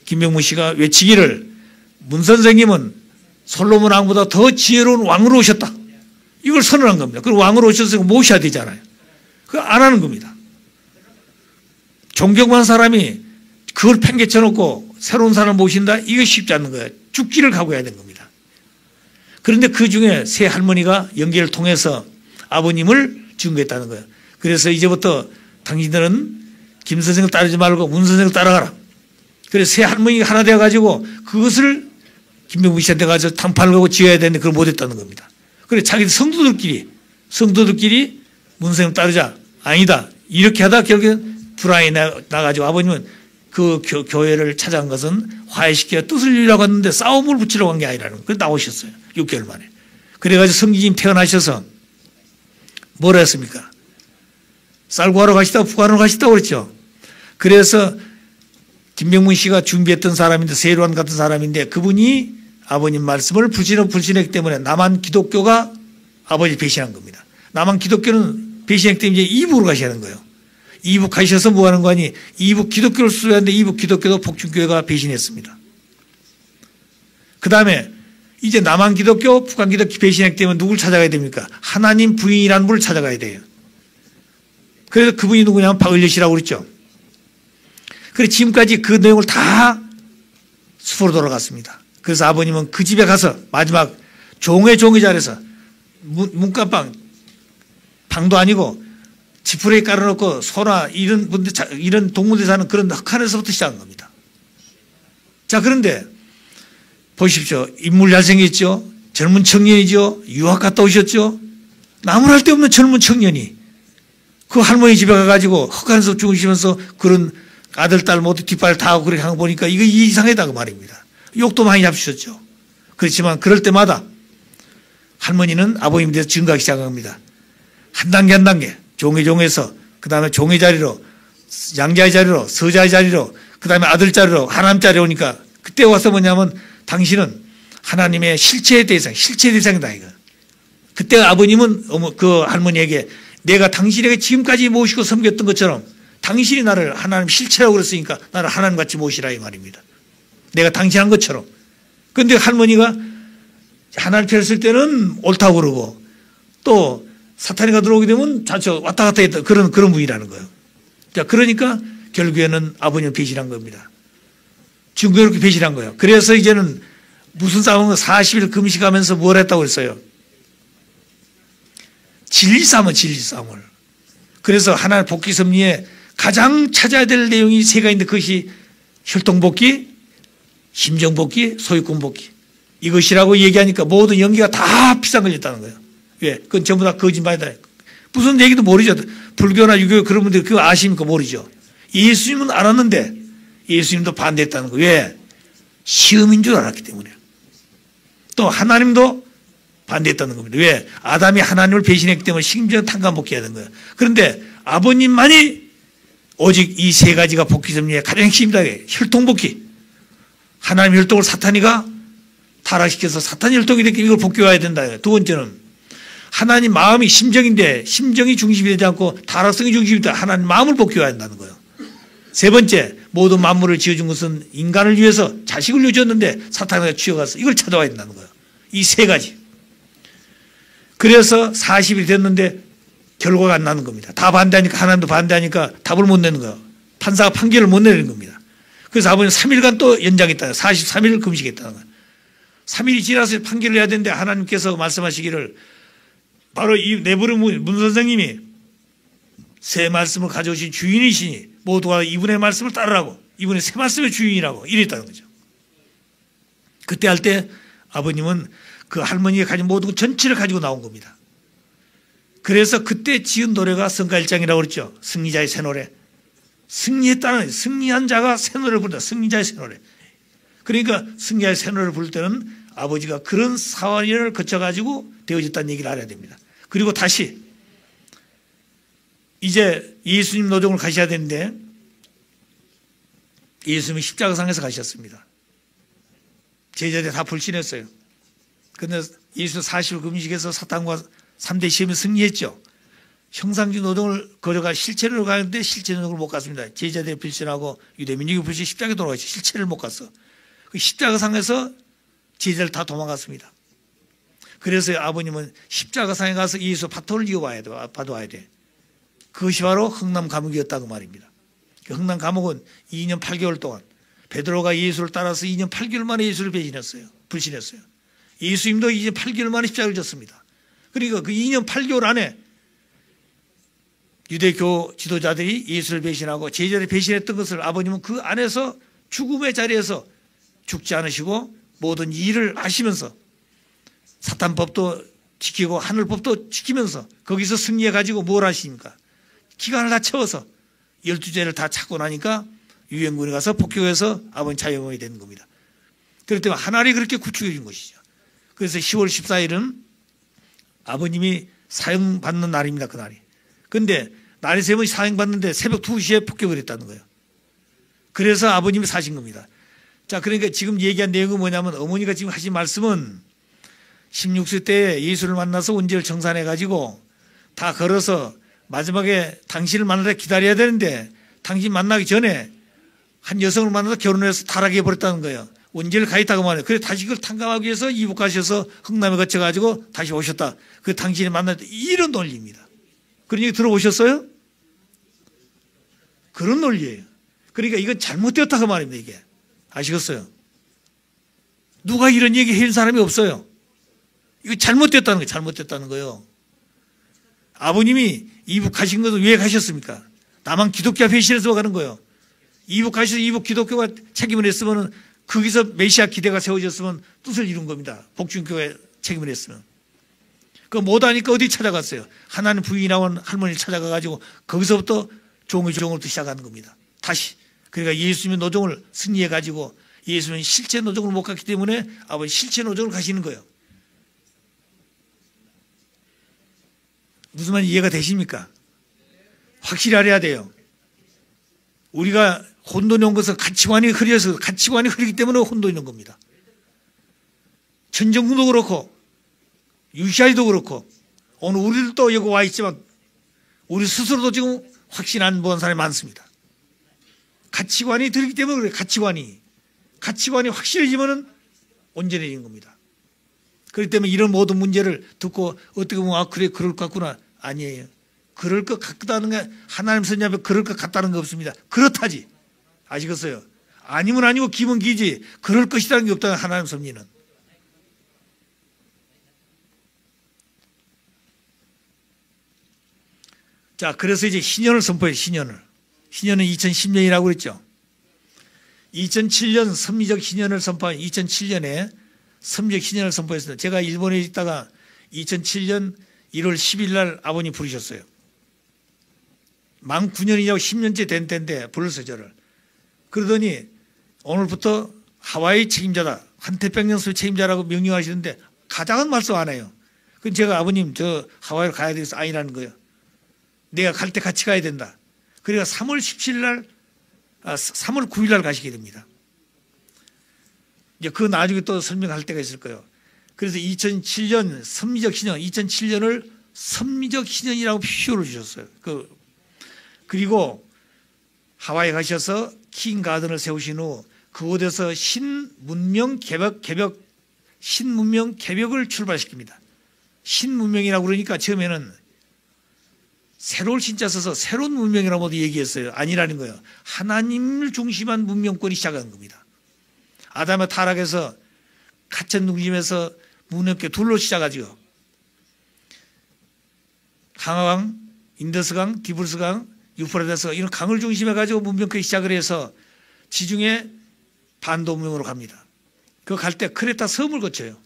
김병문 씨가 외치기를 문 선생님은 솔로몬 왕보다 더 지혜로운 왕으로 오셨다. 이걸 선언한 겁니다. 그리고 왕으로 오셔서 모셔야 되잖아요. 그거 안 하는 겁니다. 존경한 사람이 그걸 팽개쳐놓고 새로운 사람을 모신다? 이거 쉽지 않는 거예요. 죽기를 각오해야 되는 겁니다. 그런데 그 중에 새 할머니가 연계를 통해서 아버님을 증거했다는 거예요. 그래서 이제부터 당신들은 김 선생을 따르지 말고 문 선생을 따라가라. 그래서 새 할머니가 하나 되어가지고 그것을 김병문 씨한테 가서 탕판을 하고 지어야 되는데 그걸 못했다는 겁니다. 그래서 자기 성도들끼리 문 선생을 따르자. 아니다. 이렇게 하다 결국에 불안이 나가지고 아버님은 그 교회를 찾아간 것은 화해시켜 뜻을 이루려고 했는데 싸움을 붙이려고 한 게 아니라는 거예요. 나오셨어요. 6개월 만에. 그래가지고 성지님 태어나셔서 뭐라 했습니까? 쌀구하러 가시다가 북한으로 가시다고 그랬죠. 그래서 김병문 씨가 준비했던 사람인데 세로안 같은 사람인데 그분이 아버님 말씀을 불신했기 때문에 남한 기독교가 아버지 배신한 겁니다. 남한 기독교는 배신했기 때문에 이제 이북으로 가셔야 하는 거예요. 이북 가셔서 뭐 하는 거 아니? 이북 기독교를 수호하는데 이북 기독교도 복중교회가 배신했습니다. 그 다음에 이제 남한 기독교, 북한 기독교 배신했기 때문에 누굴 찾아가야 됩니까? 하나님 부인이라는 분을 찾아가야 돼요. 그래서 그분이 누구냐면 박을려 씨라고 그랬죠. 그래서 지금까지 그 내용을 다 수포로 돌아갔습니다. 그래서 아버님은 그 집에 가서 마지막 종의 자리에서 문간방, 방도 아니고 지푸레기 깔아놓고 소나 이런 동물들이 사는 그런 흑한에서부터 시작한 겁니다. 자, 그런데 보십시오. 인물 잘생겼죠? 젊은 청년이죠? 유학 갔다 오셨죠? 나무랄 데 없는 젊은 청년이 그 할머니 집에 가가지고 흑한에서 죽으시면서 그런 아들, 딸 모두 뒷발 다 하고 그렇게 한 거 보니까 이거 이상하다 그 말입니다. 욕도 많이 잡수셨죠. 그렇지만 그럴 때마다 할머니는 아버님에 대해서 증가하기 시작합니다. 한 단계 한 단계 종에서 그 다음에 종의 자리로 양자의 자리로 서자의 자리로 그 다음에 아들 자리로 하나님 자리에 오니까 그때 와서 뭐냐면 당신은 하나님의 실체의 대상이다 이거. 그때 아버님은 그 할머니에게 내가 당신에게 지금까지 모시고 섬겼던 것처럼 당신이 나를 하나님 실체라고 그랬으니까 나를 하나님같이 모시라 이 말입니다. 내가 당신 한 것처럼. 그런데 할머니가 하나님 펴었을 때는 옳다고 그러고 또 사탄이가 들어오게 되면 자꾸 왔다 갔다 했던 그런 분이라는 거예요. 자, 그러니까 결국에는 아버님을 배신한 겁니다. 중국에 배신한 거예요. 그래서 이제는 무슨 싸움은 40일 금식하면서 뭘 했다고 했어요? 진리 싸움을. 그래서 하나님 복귀 섭리에 가장 찾아야 될 내용이 세 가지인데 그것이 혈통복귀, 심정복귀, 소유권복귀. 이것이라고 얘기하니까 모든 연기가 다 비싼 걸렸다는 거예요. 왜? 그건 전부 다 거짓말이다. 무슨 얘기도 모르죠. 불교나 유교 그런 분들 그거 아십니까? 모르죠. 예수님은 알았는데 예수님도 반대했다는 거예요. 왜? 시험인 줄 알았기 때문에. 또 하나님도 반대했다는 겁니다. 왜? 아담이 하나님을 배신했기 때문에 심지어 탕감복귀해야 되는 거예요. 그런데 아버님만이 오직 이 세 가지가 복귀 섭리의 가장 핵심이다. 혈통복귀. 하나님 혈통을 사탄이가 타락시켜서 사탄 혈통이 됐기 이걸 복귀해야 된다. 두 번째는 하나님 마음이 심정인데 심정이 중심이 되지 않고 타락성이 중심이 되다. 하나님 마음을 복귀해야 한다는 거예요. 세 번째, 모든 만물을 지어준 것은 인간을 위해서 자식을 위해 줬는데 사탄이 취해가서 이걸 찾아와야 된다는 거예요. 이 세 가지. 그래서 40일이 됐는데 결과가 안 나는 겁니다. 다 반대하니까 하나님도 반대하니까 답을 못 내는 거예요. 판사가 판결을 못 내는 겁니다. 그래서 아버지는 3일간 또 연장했다. 43일 금식했다는 거예요. 3일이 지나서 판결을 해야 되는데 하나님께서 말씀하시기를 바로 이 내부르 문 선생님이 새 말씀을 가져오신 주인이시니 모두가 이분의 말씀을 따르라고 이분의 새 말씀의 주인이라고 이랬다는 거죠. 그때 할 때 아버님은 그 할머니가 가진 모든 것 전체를 가지고 나온 겁니다. 그래서 그때 지은 노래가 성가 1장이라고 그랬죠. 승리자의 새 노래. 승리했다는 승리한 자가 새 노래를 부른다. 승리자의 새 노래. 그러니까 승리자의 새 노래를 부를 때는 아버지가 그런 사활을 거쳐가지고 되어졌다는 얘기를 알아야 됩니다. 그리고 다시 이제 예수님 노정을 가셔야 되는데 예수님이 십자가상에서 가셨습니다. 제자들이 다 불신했어요. 그런데 예수 40일 금식에서 사탄과 3대 시험에 승리했죠. 형상적 노동을 거려가 실체를 가는데 실체 노동을 못 갔습니다. 제자들이 불신하고 유대민족이 불신 십자가에 돌아가죠. 실체를 못 갔어. 그 십자가상에서 제자들 다 도망갔습니다. 그래서 아버님은 십자가상에 가서 예수 바톤을 받아와야 돼. 그것이 바로 흥남 감옥이었다고 말입니다. 그 흥남 감옥은 2년 8개월 동안 베드로가 예수를 따라서 2년 8개월 만에 예수를 불신했어요. 예수님도 2년 8개월 만에 십자가를 졌습니다. 그러니까 그 2년 8개월 안에 유대교 지도자들이 예수를 배신하고 제자들이 배신했던 것을 아버님은 그 안에서 죽음의 자리에서 죽지 않으시고 모든 일을 하시면서 사탄법도 지키고 하늘법도 지키면서 거기서 승리해가지고 뭘 하십니까? 기간을 다 채워서 12죄를 다 찾고 나니까 유엔군에 가서 폭격해서 아버님 자유형이 되는 겁니다. 그렇기 때문에 하나님이 그렇게 구축해 준 것이죠. 그래서 10월 14일은 아버님이 사형받는 날입니다. 그날이. 그런데 날이 새면 사형받는데 새벽 2시에 폭격을 했다는 거예요. 그래서 아버님이 사신 겁니다. 자, 그러니까 지금 얘기한 내용은 뭐냐면 어머니가 지금 하신 말씀은 16세 때 예수를 만나서 원죄를 정산해 가지고 다 걸어서 마지막에 당신을 만나려 기다려야 되는데 당신 만나기 전에 한 여성을 만나서 결혼해서 타락해 버렸다는 거예요. 원죄를 가했다고 말해요. 그래서 다시 그걸 탕감하기 위해서 이북 가셔서 흥남에 거쳐가지고 다시 오셨다. 그 당신이 만날 때 이런 논리입니다. 그런 얘기 들어보셨어요? 그런 논리예요. 그러니까 이건 잘못되었다 그 말입니다. 이게. 아시겠어요? 누가 이런 얘기 해준 사람이 없어요. 이거 잘못됐다는 거예요. 잘못됐다는 거예요. 아버님이 이북 가신 것은 왜 가셨습니까? 나만 기독교 배신해서 가는 거예요. 이북 가셔서 이북 기독교가 책임을 했으면 거기서 메시아 기대가 세워졌으면 뜻을 이룬 겁니다. 복중교회 책임을 했으면. 그거 못하니까 어디 찾아갔어요? 하나님 부인하고 할머니를 찾아가가지고 거기서부터 종을 시작하는 겁니다. 다시. 그러니까 예수님의 노종을 승리해가지고 예수님은 실제 노종을 못 갔기 때문에 아버지 실제 노종을 가시는 거예요. 무슨 말인지 이해가 되십니까? 확실히 알아야 돼요. 우리가 혼돈이 온 것은 가치관이 흐려서 가치관이 흐리기 때문에 혼돈이 온 겁니다. 천정도 그렇고 유시아이도 그렇고 오늘 우리들도 여기 와 있지만 우리 스스로도 지금 확신 안 본 사람이 많습니다. 가치관이 들기 때문에 그래요. 가치관이 확실해지면 온전해진 겁니다. 그렇기 때문에 이런 모든 문제를 듣고 어떻게 보면 아 그래 그럴 것 같구나. 아니에요. 그럴 것 같다는 게 하나님 선지 앞에 그럴 것 같다는 게 없습니다. 그렇다지. 아시겠어요? 아니면 아니고 기면 기지. 그럴 것이라는 게 없다는 하나님 섭리는. 자, 그래서 이제 신년을 선포해요. 신년은 2010년이라고 그랬죠. 2007년 섭리적 신년을 선포한 2007년에 섭리적 신년을 선포했습니다. 제가 일본에 있다가 2007년 1월 10일 날 아버님 부르셨어요. 만 9년이냐고 10년째 된 때인데 불렀어요, 저를. 그러더니 오늘부터 하와이 책임자다. 한태평양수 책임자라고 명령하시는데 가장은 말씀 안 해요. 그럼 제가 아버님 저 하와이로 가야 되겠어. 아니라는 거예요. 내가 갈 때 같이 가야 된다. 그러니까 3월 17일 날, 3월 9일 날 가시게 됩니다. 이제 그 나중에 또 설명할 때가 있을 거예요. 그래서 2007년 섭리적 신년, 2007년을 섭리적 신년이라고 표시를 주셨어요. 그리고 하와이 가셔서 킹 가든을 세우신 후 그곳에서 신문명 개벽을 출발시킵니다. 신문명이라고 그러니까 처음에는 새로운 신자 써서 새로운 문명이라고 얘기했어요. 아니라는 거예요. 하나님을 중심한 문명권이 시작한 겁니다. 아담의 타락에서 가천 중심에서 문명권 둘로 시작하죠. 항아강, 인더스강, 디브스강, 유프라데스강 이런 강을 중심해 가지고 문명권이 시작을 해서 지중해 반도 문명으로 갑니다. 그 갈 때 크레타 섬을 거쳐요.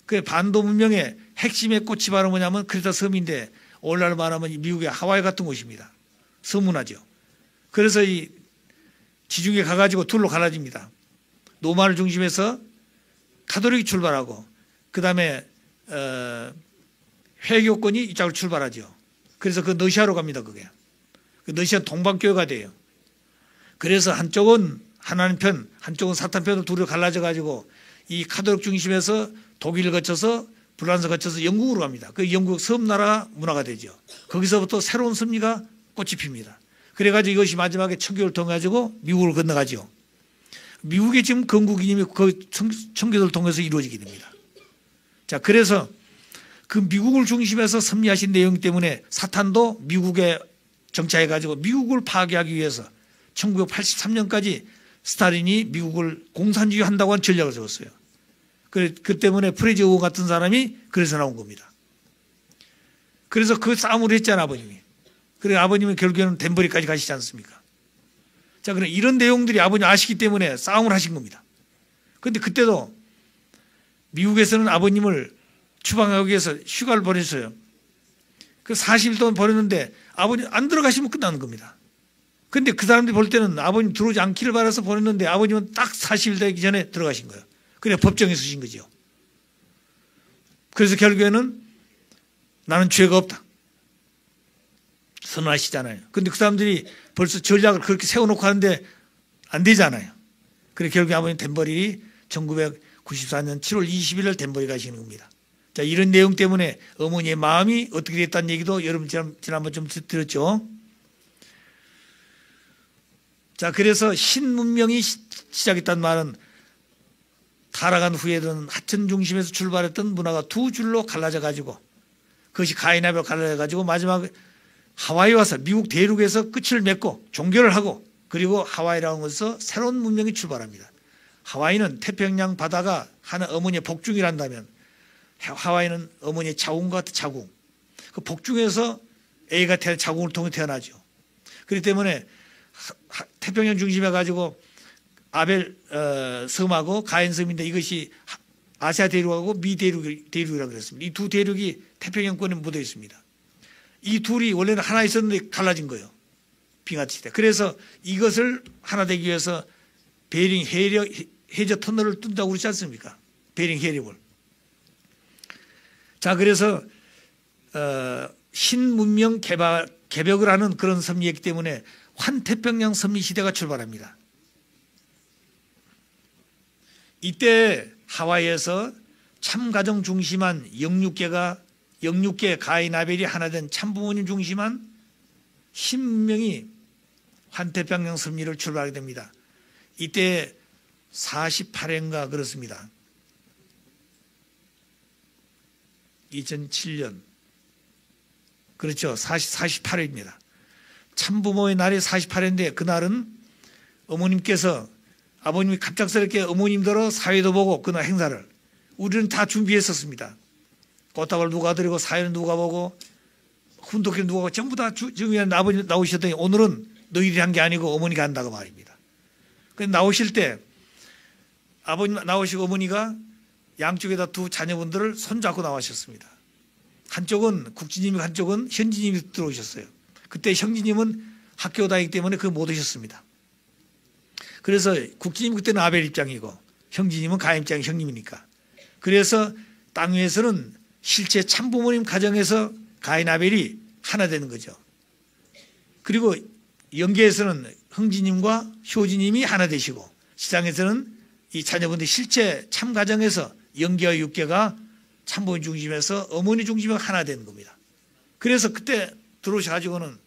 그 반도 문명의 핵심의 꽃이 바로 뭐냐면 크레타 섬인데 오늘날 말하면 미국의 하와이 같은 곳입니다. 섬문화죠. 그래서 이 지중해 가가지고 둘로 갈라집니다. 노마를 중심해서 가톨릭이 출발하고 그 다음에 회교권이 이쪽으로 출발하죠. 그래서 그 러시아로 갑니다. 그게. 그 러시아 동방교회가 돼요. 그래서 한쪽은 하나님 편, 한쪽은 사탄 편으로 둘이 갈라져 가지고 이 가톨릭 중심에서 독일을 거쳐서 프랑스 거쳐서 영국으로 갑니다. 그 영국 섬나라 문화가 되죠. 거기서부터 새로운 섭리가 꽃이 핍니다. 그래가지고 이것이 마지막에 청교를 통해 가지고 미국을 건너가죠. 미국의 지금 건국이님이 그 청교도를 통해서 이루어지게 됩니다. 자, 그래서 그 미국을 중심해서 섭리하신 내용 때문에 사탄도 미국에 정착해가지고 미국을 파괴하기 위해서 1983년까지 스탈린이 미국을 공산주의 한다고 한 전략을 세웠어요. 그 때문에 프레지 오건 같은 사람이 그래서 나온 겁니다. 그래서 그 싸움을 했잖아, 아버님이. 그래 아버님은 결국에는 덴버리까지 가시지 않습니까? 자, 그럼 이런 내용들이 아버님 아시기 때문에 싸움을 하신 겁니다. 그런데 그때도 미국에서는 아버님을 추방하기 위해서 휴가를 보냈어요. 그 40일 동안 보냈는데 아버님 안 들어가시면 끝나는 겁니다. 근데 그 사람들이 볼 때는 아버님 들어오지 않기를 바라서 보냈는데 아버님은 딱 40일 되기 전에 들어가신 거예요. 그래 법정에 서신 거죠. 그래서 결국에는 나는 죄가 없다 선언하시잖아요. 근데 그 사람들이 벌써 전략을 그렇게 세워놓고 하는데 안 되잖아요. 그래 결국에 아버님 덴버리 1994년 7월 20일 덴버리 가시는 겁니다. 자, 이런 내용 때문에 어머니의 마음이 어떻게 됐다는 얘기도 여러분 지난번 좀 들었죠. 자, 그래서 신문명이 시작했다는 말은 타락한 후에는 하천 중심에서 출발했던 문화가 두 줄로 갈라져 가지고 그것이 가인아벨로 갈라져 가지고 마지막 하와이 와서 미국 대륙에서 끝을 맺고 종교를 하고 그리고 하와이라는 곳에서 새로운 문명이 출발합니다. 하와이는 태평양 바다가 하나 어머니의 복중이란다면 하와이는 어머니의 자궁과 같은 자궁. 그 복중에서 A가 자궁을 통해 태어나죠. 그렇기 때문에 태평양 중심에 가지고 아벨 섬하고 가인 섬인데 이것이 아시아 대륙하고 미 대륙이라고 그랬습니다. 이 두 대륙이 태평양권에 묻어 있습니다. 이 둘이 원래는 하나 있었는데 갈라진 거예요. 빙하트 시대. 그래서 이것을 하나 되기 위해서 베링 해저 터널을 뜬다고 그러지 않습니까? 베링 해협을. 자, 그래서 신문명 개벽을 하는 그런 섭리이기 때문에 환태평양 섭리 시대가 출발합니다. 이때 하와이에서 참가정 중심한 영육계 가인 아벨이 하나 된 참부모님 중심한 신문명이 환태평양 섭리를 출발하게 됩니다. 이때 48회인가 그렇습니다. 2007년 그렇죠. 48회입니다. 참부모의 날이 48회인데 그날은 어머님께서 아버님이 갑작스럽게 어머님더러 사회도 보고 그날 행사를 우리는 다 준비했었습니다. 꽃다발 누가 드리고 사회는 누가 보고 훈독회 누가 보고 전부 다 준비한 아버님 나오셨더니 오늘은 너희들이 한 게 아니고 어머니가 한다고 말입니다. 그래서 나오실 때 아버님 나오시고 어머니가 양쪽에다 두 자녀분들을 손잡고 나오셨습니다. 한쪽은 국진님이 한쪽은 현진님이 들어오셨어요. 그때 형진님은 학교 다니기 때문에 그거 못 오셨습니다. 그래서 국진님 그때는 아벨 입장이고 형진님은 가인 입장이 형님이니까. 그래서 땅 위에서는 실제 참부모님 가정에서 가인 아벨이 하나 되는 거죠. 그리고 영계에서는 흥진님과 효진님이 하나 되시고 시장에서는 이 자녀분들 실제 참가정에서 영계와 육계가 참부모님 중심에서 어머니 중심에 하나 되는 겁니다. 그래서 그때 들어오셔가지고는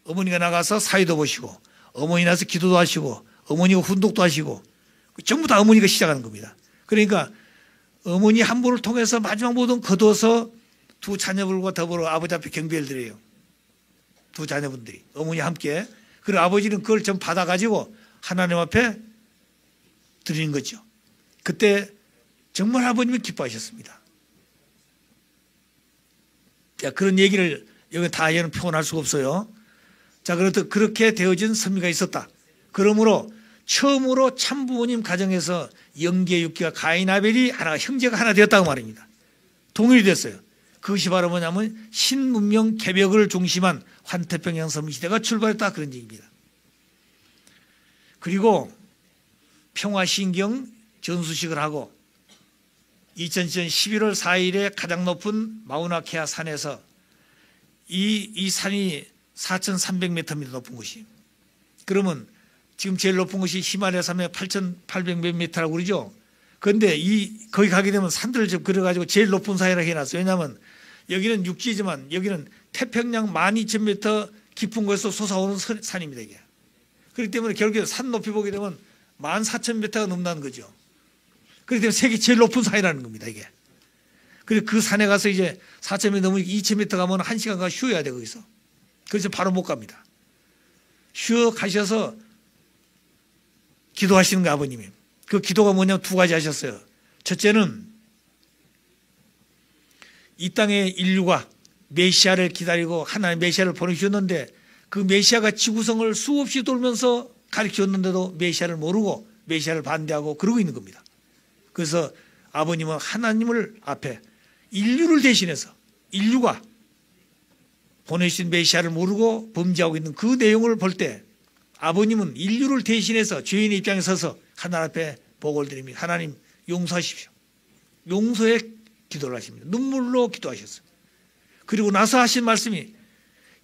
어머니가 나가서 사회도 보시고 어머니 나서 기도도 하시고 어머니가 훈독도 하시고 전부 다 어머니가 시작하는 겁니다. 그러니까 어머니 한 분을 통해서 마지막 모든 거둬서 두 자녀들과 더불어 아버지 앞에 경배를 드려요. 두 자녀분들이 어머니 함께. 그리고 아버지는 그걸 좀 받아가지고 하나님 앞에 드리는 거죠. 그때 정말 아버님이 기뻐하셨습니다. 자, 그런 얘기를 여기 다 표현할 수가 없어요. 자, 그렇게 되어진 섭리가 있었다. 그러므로 처음으로 참부모님 가정에서 영계 육계가 가인 아벨이 하나 형제가 하나 되었다고 말입니다. 동일이 됐어요. 그것이 바로 뭐냐면 신문명 개벽을 중심한 환태평양 섭리 시대가 출발했다 그런 얘기입니다. 그리고 평화신경 전수식을 하고 2000년 11월 4일에 가장 높은 마우나케아 산에서 이 산이 4,300m입니다. 높은 곳이. 그러면 지금 제일 높은 곳이 히말라야 산맥 8,800m라고 그러죠. 그런데 거기 가게 되면 산들을 좀 그려가지고 제일 높은 산이라고 해놨어요. 왜냐하면 여기는 육지지만 여기는 태평양 12,000m 깊은 곳에서 솟아오는 산입니다. 이게. 그렇기 때문에 결국에 산 높이 보게 되면 14,000m가 넘는다는 거죠. 그렇기 때문에 세계 제일 높은 산이라는 겁니다. 이게. 그래서 그 산에 가서 이제 4,000m 넘으니까 2,000m 가면 1시간 가 쉬어야 돼 거기서. 그래서 바로 못 갑니다. 쉬어 가셔서 기도하시는 거예요, 아버님이. 그 기도가 뭐냐면 두 가지 하셨어요. 첫째는 이 땅의 인류가 메시아를 기다리고 하나님 메시아를 보내주셨는데 그 메시아가 지구성을 수없이 돌면서 가르치셨는데도 메시아를 모르고 메시아를 반대하고 그러고 있는 겁니다. 그래서 아버님은 하나님을 앞에 인류를 대신해서 인류가 보내주신 메시아를 모르고 범죄하고 있는 그 내용을 볼 때 아버님은 인류를 대신해서 죄인의 입장에 서서 하나님 앞에 보고를 드립니다. 하나님 용서하십시오. 용서의 기도를 하십니다. 눈물로 기도하셨어요. 그리고 나서 하신 말씀이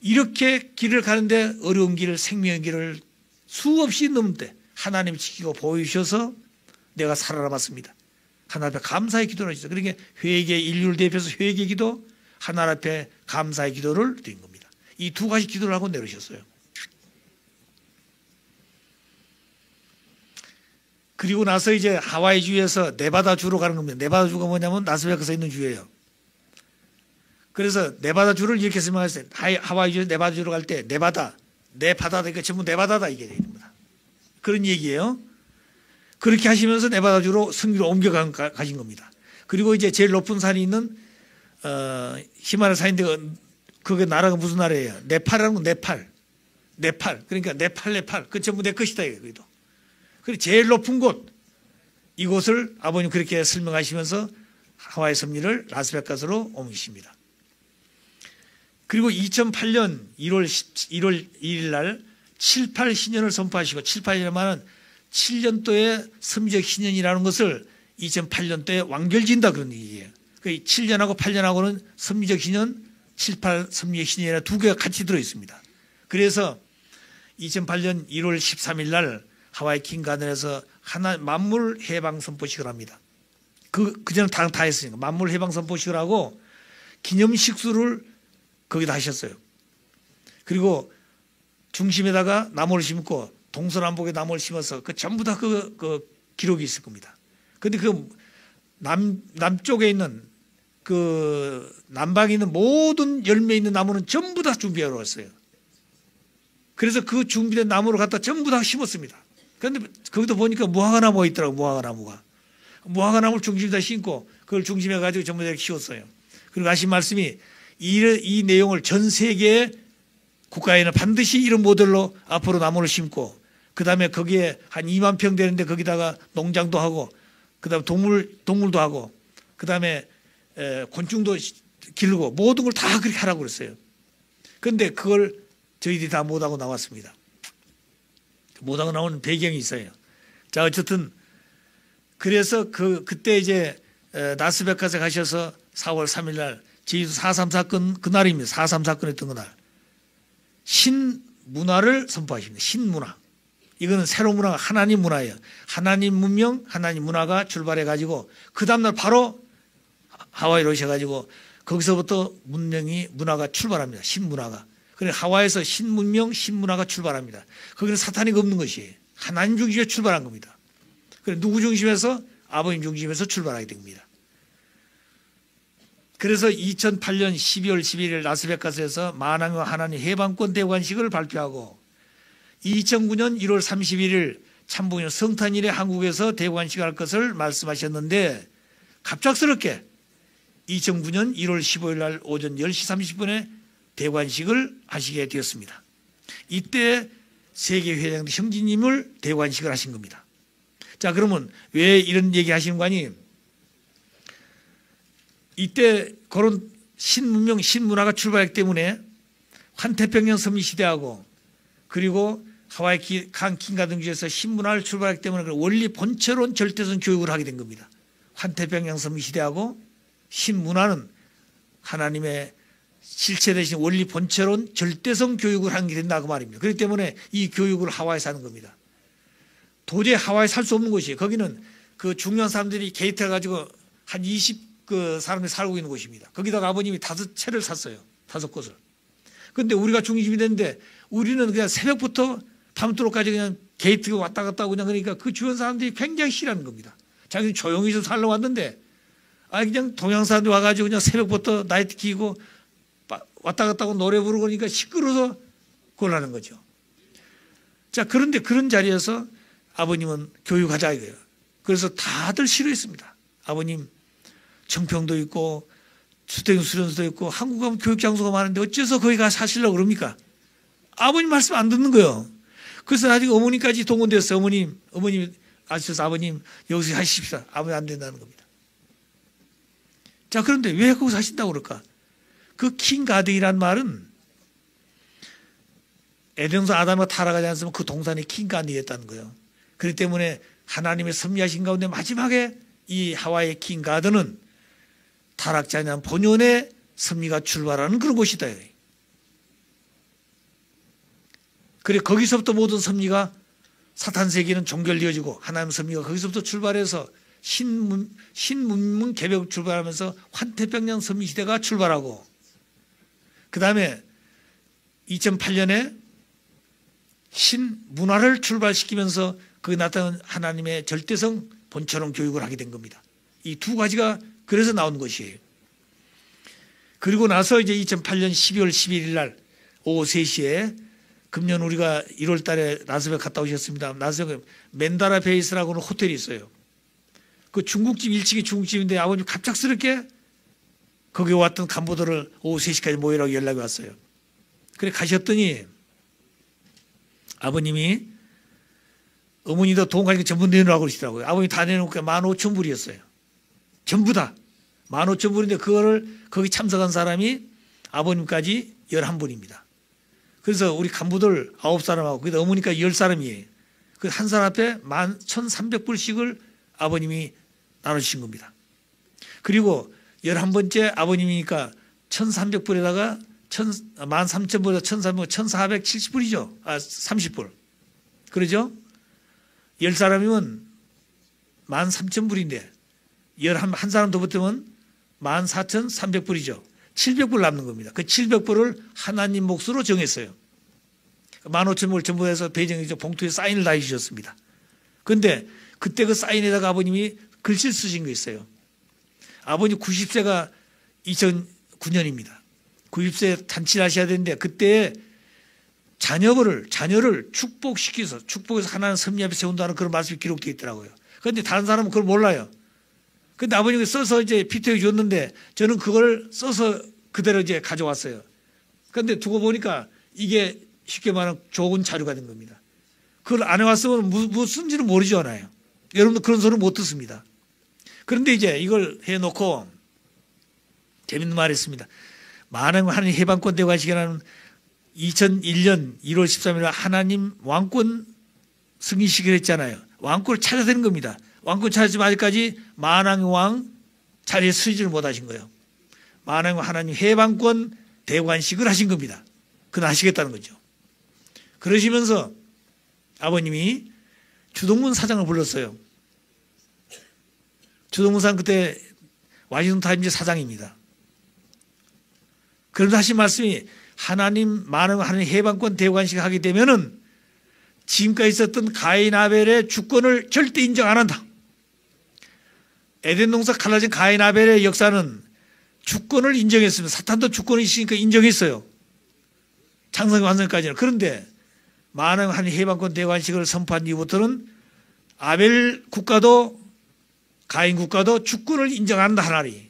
이렇게 길을 가는데 어려운 길을 생명의 길을 수없이 넘는데 하나님이 지키고 보여주셔서 내가 살아남았습니다. 하나님 앞에 감사의 기도를 하셨어요. 그러니까 회개, 인류를 대표해서 회개 기도, 하나님 앞에 감사의 기도를 드린 겁니다. 이 두 가지 기도를 하고 내려오셨어요. 그리고 나서 이제 하와이 주에서 네바다 주로 가는 겁니다. 네바다 주가 뭐냐면 라스베가스에 있는 주예요. 그래서 네바다 주를 이렇게 설명했어요. 하와이 주 네바다 주로 갈 때 네바다, 네바다, 그러니까 전부 네바다다 이게 됩니다. 그런 얘기예요. 그렇게 하시면서 네바다 주로 승기로 가신 겁니다. 그리고 이제 제일 높은 산이 있는 히말라야 산인데 그게 나라가 무슨 나라예요? 네팔이라는 건 네팔. 그러니까 네팔. 그 전부 내 것이다 이거도. 그리고 제일 높은 곳 이곳을 아버님 그렇게 설명하시면서 하와이 섭리를 라스베가스로 옮기십니다. 그리고 2008년 1월 1일 날 7.8 신년을 선포하시고 7.8년은 7년도의 섭리적 신년이라는 것을 2008년도에 완결진다 그런 얘기예요. 그 7년하고 8년하고는 섭리적 신년, 7.8 섭리적 신년이라 두 개가 같이 들어있습니다. 그래서 2008년 1월 13일 날 하와이 킹가든에서 만물 해방 선포식을 합니다. 그전에 다 했으니까 만물 해방 선포식을 하고 기념 식수를 거기다 하셨어요. 그리고 중심에다가 나무를 심고 동서남북에 나무를 심어서 그 전부 다 그 기록이 있을 겁니다. 근데 그 남쪽에 있는 그 남방에 있는 모든 열매 있는 나무는 전부 다 준비하러 왔어요. 그래서 그 준비된 나무를 갖다 전부 다 심었습니다. 그런데 거기도 보니까 무화과나무가 있더라고요. 무화과나무를 중심에다 심고 그걸 중심에 가지고 전부 다 키웠어요. 그리고 하신 말씀이 이 내용을 전 세계 국가에는 반드시 이런 모델로 앞으로 나무를 심고 그 다음에 거기에 한 2만 평 되는데 거기다가 농장도 하고 그 다음에 동물도 하고 그 다음에 곤충도 기르고 모든 걸 다 그렇게 하라고 그랬어요. 그런데 그걸 저희들이 다 못하고 나왔습니다. 못하고 나오는 배경이 있어요. 자, 어쨌든 그래서 그때 이제 라스베가스에 가셔서 4월 3일 날 제주도 4.3 사건 그날입니다. 4.3 사건 했던 그날 신문화를 선포하십니다. 신문화. 이거는 새로운 문화가 하나님 문화예요. 하나님 문명, 하나님 문화가 출발해 가지고 그 다음날 바로 하와이로 오셔가지고 거기서부터 문화가 출발합니다. 신문화가. 그래 하와이에서 신문명, 신문화가 출발합니다. 거기는 사탄이 없는 것이 하나님 중심에 출발한 겁니다. 그래 누구 중심에서? 아버님 중심에서 출발하게 됩니다. 그래서 2008년 12월 11일 라스베가스에서 만왕의 하나님 해방권 대관식을 발표하고 2009년 1월 31일 참부년 성탄일에 한국에서 대관식을 할 것을 말씀하셨는데 갑작스럽게 2009년 1월 15일 날 오전 10시 30분에 대관식을 하시게 되었습니다. 이때 세계회장 형제님을 대관식을 하신 겁니다. 자, 그러면 왜 이런 얘기 하시는 거 아니? 이때 그런 신문명, 신문화가 출발했기 때문에 환태평양 섭리시대하고 그리고 하와이 킹가든주에서 신문화를 출발했기 때문에 원리 본체론 절대성 교육을 하게 된 겁니다. 환태평양 섭리시대하고 신문화는 하나님의 실체 대신 원리 본체론 절대성 교육을 하게 된다고 말입니다. 그렇기 때문에 이 교육을 하와이에서 하는 겁니다. 도저히 하와이에 살 수 없는 곳이에요. 거기는 그 중요한 사람들이 게이트를 가지고 한 20 그 사람이 살고 있는 곳입니다. 거기다가 아버님이 5채를 샀어요. 5곳을. 그런데 우리가 중심이 됐는데 우리는 그냥 새벽부터 밤도록까지 그냥 게이트가 왔다 갔다 하고 그냥 그러니까 그 주변 사람들이 굉장히 싫어하는 겁니다. 자기는 조용히 좀 살러 왔는데 그냥 동양 사람들이 와가지고 그냥 새벽부터 나이트 키고 왔다 갔다 하고 노래 부르고 그러니까 시끄러워서 곤란한 거죠. 자, 그런데 그런 자리에서 아버님은 교육하자 이거예요. 그래서 다들 싫어했습니다. 아버님 청평도 있고 수련소도 있고 한국 가면 교육장소가 많은데 어째서 거기 가서 하시려고 그럽니까? 아버님 말씀 안 듣는 거예요. 그래서 나중에 어머님까지 동원됐어요. 어머님 아셔서 아버님 여기서 하십시오. 아버님 안 된다는 겁니다. 자, 그런데 왜 거기서 하신다고 그럴까? 그 킹가든이란 말은 에덴동 아담과 타락하지 않았으면 그 동산이 킹가 안 되겠다는 거예요. 그렇기 때문에 하나님의 섭리하신 가운데 마지막에 이 하와이의 킹 가든은 타락지 않은 본연의 섭리가 출발하는 그런 곳이다. 그래 거기서부터 모든 섭리가 사탄 세계는 종결되어지고 하나님 섭리가 거기서부터 출발해서 신문문 개벽 출발하면서 환태평양 섭리 시대가 출발하고 그 다음에 2008년에 신문화를 출발시키면서 거기 나타난 하나님의 절대성 본처럼 교육을 하게 된 겁니다. 이 두 가지가 그래서 나온 것이에요. 그리고 나서 이제 2008년 12월 11일 날 오후 3시에 금년 우리가 1월 달에 라스베가스 갔다 오셨습니다. 라스베가스 맨다라 베이스라고 하는 호텔이 있어요. 그 중국집 1층이 중국집인데 아버님 갑작스럽게 거기 왔던 간부들을 오후 3시까지 모이라고 연락이 왔어요. 그래 가셨더니 아버님이 어머니도 돈 가지고 전부 내놓으라고 그러시더라고요. 아버님이 다 내놓으니까 15,000불이었어요. 전부 다 15,000불인데 그거를 거기 참석한 사람이 아버님까지 11분입니다. 그래서 우리 간부들 9사람하고 그래도 어머니까 10사람이에요. 그 한 사람 앞에 11,300불씩을 아버님이 나눠주신 겁니다. 그리고 11번째 아버님이니까 1,300불에다가 13,000불에다 1,300불, 1,470불이죠. 30불. 그러죠? 10사람이면 13,000불인데 한 사람 더 붙으면 14,300불이죠. 700불 남는 겁니다. 그 700불을 하나님 몫으로 정했어요. 15,000불 전부 해서 배정이죠. 봉투에 사인을 다 해주셨습니다. 그런데 그때 그 사인에다가 아버님이 글씨를 쓰신 거 있어요. 아버님 90세가 2009년입니다. 90세 잔치를 하셔야 되는데 그때 자녀를 축복시켜서 축복해서 하나님 섭리 앞에 세운다는 그런 말씀이 기록되어 있더라고요. 그런데 다른 사람은 그걸 몰라요. 근데 아버님이 써서 이제 피터에 줬는데 저는 그걸 써서 그대로 이제 가져왔어요. 그런데 두고 보니까 이게 쉽게 말하면 좋은 자료가 된 겁니다. 그걸 안 해왔으면 무슨지는 모르지 않아요. 여러분들 그런 소리 못 듣습니다. 그런데 이제 이걸 해놓고 재밌는 말을 했습니다. 만왕 하나님 해방권 대관식이라는 2001년 1월 13일 하나님 왕권 승리식을 했잖아요. 왕권을 찾아야 되는 겁니다. 왕권 찾았지만 아직까지 만왕의 왕 자리에 서지를 못하신 거예요. 만왕의 하나님 해방권 대관식을 하신 겁니다. 그건 하시겠다는 거죠. 그러시면서 아버님이 주동문 사장을 불렀어요. 주동문 사장 그때 와싱턴 타임즈 사장입니다. 그런데 하신 말씀이 하나님 만왕의 하나님 해방권 대관식을 하게 되면은 지금까지 있었던 가인 아벨의 주권을 절대 인정 안 한다. 에덴 동산 갈라진 가인 아벨의 역사는 주권을 인정했습니다. 사탄도 주권이 있으니까 인정했어요. 창세기 완성까지는. 그런데 만왕의 하나님 해방권 대관식을 선포한 이후부터는 아벨 국가도 가인 국가도 주권을 인정한다 하나님.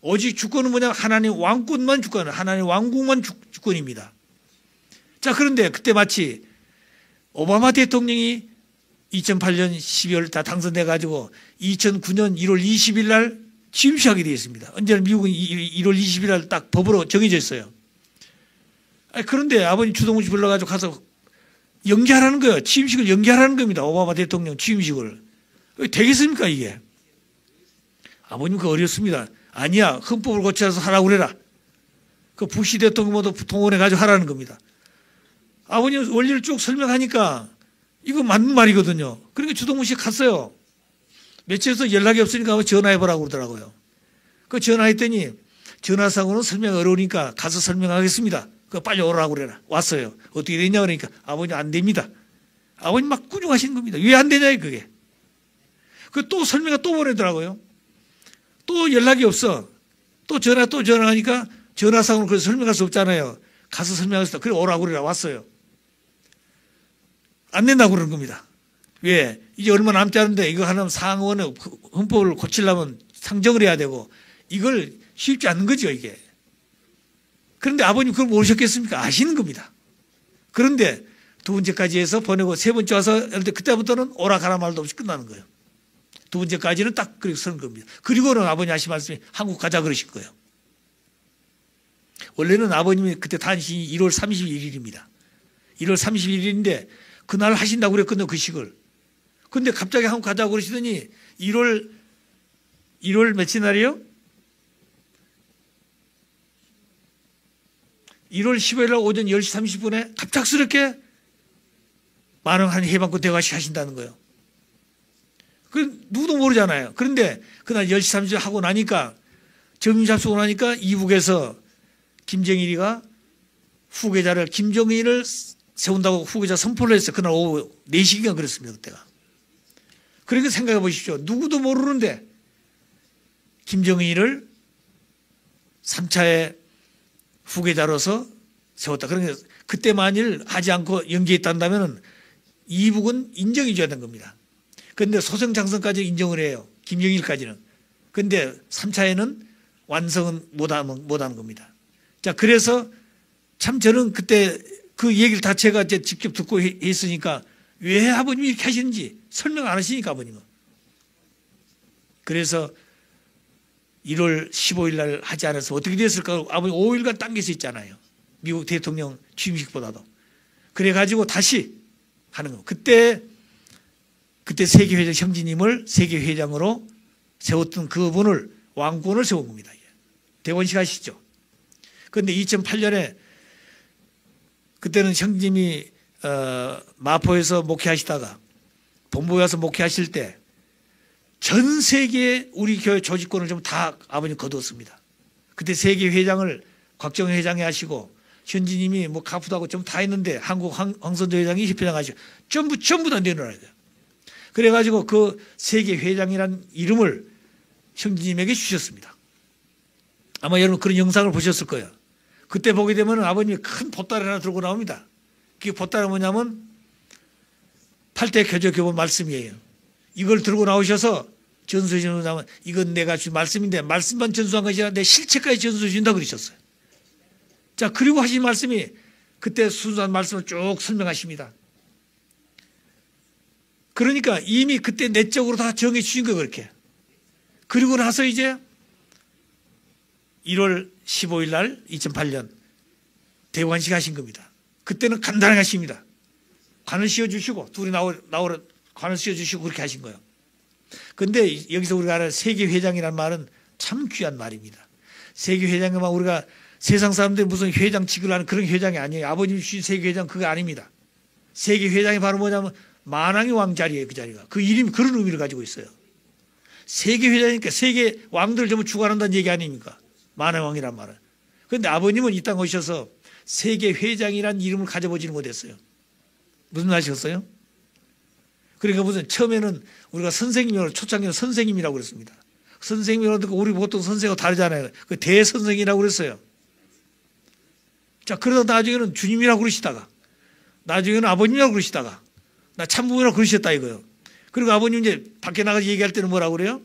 오직 주권은 뭐냐면 하나님 왕권만 주권, 하나님 왕국만 주권입니다. 자, 그런데 그때 마치 오바마 대통령이 2008년 12월 다 당선돼 가지고 2009년 1월 20일 날 취임식하게 되어 있습니다. 언제나 미국은 1월 20일 날 딱 법으로 정해져 있어요. 그런데 아버님 주동훈 씨 불러가지고 가서 연기하라는 거예요. 취임식을 연기하라는 겁니다. 오바마 대통령 취임식을. 되겠습니까 이게? 아버님 그거 어렵습니다. 아니야. 헌법을 고쳐서 하라고 그래라. 그 부시 대통령 모두 동원해 가지고 하라는 겁니다. 아버님 원리를 쭉 설명하니까 이거 맞는 말이거든요. 그러니까 주동훈 씨 갔어요. 며칠에서 연락이 없으니까 전화해보라고 그러더라고요. 그 전화했더니 전화상으로는 설명 어려우니까 가서 설명하겠습니다. 그 빨리 오라고 그래라. 왔어요. 어떻게 되냐 그러니까 아버님 안 됩니다. 아버님 막 꾸중하시는 겁니다. 왜 안 되냐 그게. 그 또 설명을 또 보내더라고요. 또 연락이 없어. 또 전화하니까 전화상으로 그래서 설명할 수 없잖아요. 가서 설명하겠다. 그래 오라고 그래라. 왔어요. 안 된다고 그러는 겁니다. 왜? 이제 얼마 남지 않은데 이거 하려면 상원에 헌법을 고치려면 상정을 해야 되고 이걸 쉽지 않는 거죠 이게. 그런데 아버님 그걸 모르셨겠습니까? 아시는 겁니다. 그런데 두 번째까지 해서 보내고 세 번째 와서 그때부터는 오라 가라 말도 없이 끝나는 거예요. 두 번째까지는 딱 그렇게 서는 겁니다. 그리고는 아버님 하신 말씀이 한국 가자 그러실 거예요. 원래는 아버님이 그때 단신이 1월 31일입니다. 1월 31일인데 그날 하신다고 그랬거든요, 그 식을. 근데 갑자기 한번 가자고 그러시더니 1월 며칠 날이요? 1월 15일 날 오전 10시 30분에 갑작스럽게 만왕한 해방권 대화식 하신다는 거예요. 그 누구도 모르잖아요. 그런데 그날 10시 30분 하고 나니까 점심 잡수고 나니까 이북에서 김정일이가 후계자를 김정일을 세운다고 후계자 선포를 했어요. 그날 오후 4시인가 그랬습니다. 그때가. 그러니까 생각해 보십시오. 누구도 모르는데 김정일을 3차의 후계자로서 세웠다. 그러니까 그때 만일 하지 않고 연기했다면 이북은 인정해 줘야 되는 겁니다. 그런데 소생장성까지 인정을 해요. 김정일까지는. 그런데 3차에는 완성은 못하는 겁니다. 자, 그래서 참 저는 그때 그 얘기를 다 제가 이제 직접 듣고 했으니까 왜 아버님이 이렇게 하시는지 설명 안 하시니까 아버님은. 그래서 1월 15일 날 하지 않아서 어떻게 됐을까? 아버님 5일간 당겨서 있잖아요. 미국 대통령 취임식보다도. 그래가지고 다시 하는 거. 그때 세계회장 형제님을 세계회장으로 세웠던 그분을 왕권을 세운 겁니다. 대원식 아시죠? 그런데 2008년에 그때는 형님이 마포에서 목회하시다가 본부에 와서 목회하실 때 전 세계 우리 교회 조직권을 좀 다 아버님 거두었습니다. 그때 세계회장을 곽정희 회장이 하시고 현지님이 뭐 가프다고 좀 다 했는데 한국 황선조 회장이 협회장 하시고 전부 다 내놓아야 돼요. 그래가지고 그 세계회장이라는 이름을 형제님에게 주셨습니다. 아마 여러분 그런 영상을 보셨을 거예요. 그때 보게 되면 아버님이 큰 보따리 하나 들고 나옵니다. 그게 보따리가 뭐냐면 8대 교조교본 말씀이에요. 이걸 들고 나오셔서 전수해 주는 사람은 이건 내가 준 말씀인데 말씀만 전수한 것이 아니라 내 실체까지 전수해 준다 그러셨어요. 자, 그리고 하신 말씀이 그때 순수한 말씀을 쭉 설명하십니다. 그러니까 이미 그때 내적으로 다 정해 주신 거예요, 그렇게. 그리고 나서 이제 1월 15일 날 2008년 대관식 하신 겁니다. 그때는 간단하게 하십니다. 관을 씌워주시고 둘이 나오라 관을 씌워주시고 그렇게 하신 거예요. 그런데 여기서 우리가 알아야 세계회장이라는 말은 참 귀한 말입니다. 세계회장이면 우리가 세상 사람들이 무슨 회장 직을 하는 그런 회장이 아니에요. 아버님 주신 세계회장 그거 아닙니다. 세계회장이 바로 뭐냐면 만왕의 왕 자리예요. 그 자리가. 그 이름이 그런 의미를 가지고 있어요. 세계회장이니까 세계 왕들을 전부 주관한다는 얘기 아닙니까? 만왕의 왕이란 말은. 그런데 아버님은 이 땅 오셔서 세계회장이라는 이름을 가져보지는 못했어요. 무슨 말 하셨어요? 그러니까 무슨 처음에는 우리가 선생님이라고 초창기는 선생님이라고 그랬습니다. 선생님이라고 듣고 우리 보통 선생하고 다르잖아요. 그 대선생이라고 그랬어요. 자, 그러다 나중에는 주님이라고 그러시다가 나중에는 아버님이라고 그러시다가 나 참부모라고 그러셨다 이거요. 그리고 아버님 이제 밖에 나가서 얘기할 때는 뭐라고 그래요?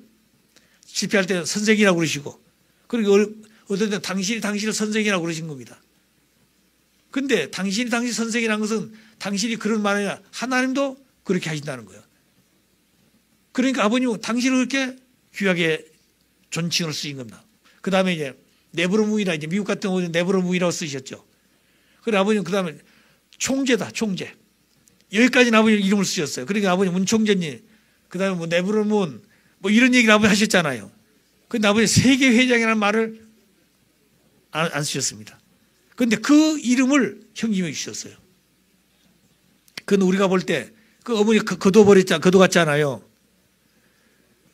집회할 때는 선생이라고 그러시고 그리고 어떤 때는 당신을 선생이라고 그러신 겁니다. 근데 당신이 선생이라는 것은 당신이 그런 말이 아니라 하나님도 그렇게 하신다는 거예요. 그러니까 아버님은 당신을 그렇게 귀하게 존칭을 쓰신 겁니다. 그 다음에 이제 네브로무이라 이제 미국 같은 경우는 네브로무이라고 쓰셨죠. 그래 아버님 그 다음에 총재다 총재. 여기까지는 아버님 이름을 쓰셨어요. 그러니까 아버님 문총재님 그 다음에 뭐 네브로문 뭐 이런 얘기를 아버님 하셨잖아요. 근데 아버님 세계회장이라는 말을 안 쓰셨습니다. 그런데 그 이름을 형님이 주셨어요. 그건 우리가 볼 때 그 어머니 거둬갔잖아요.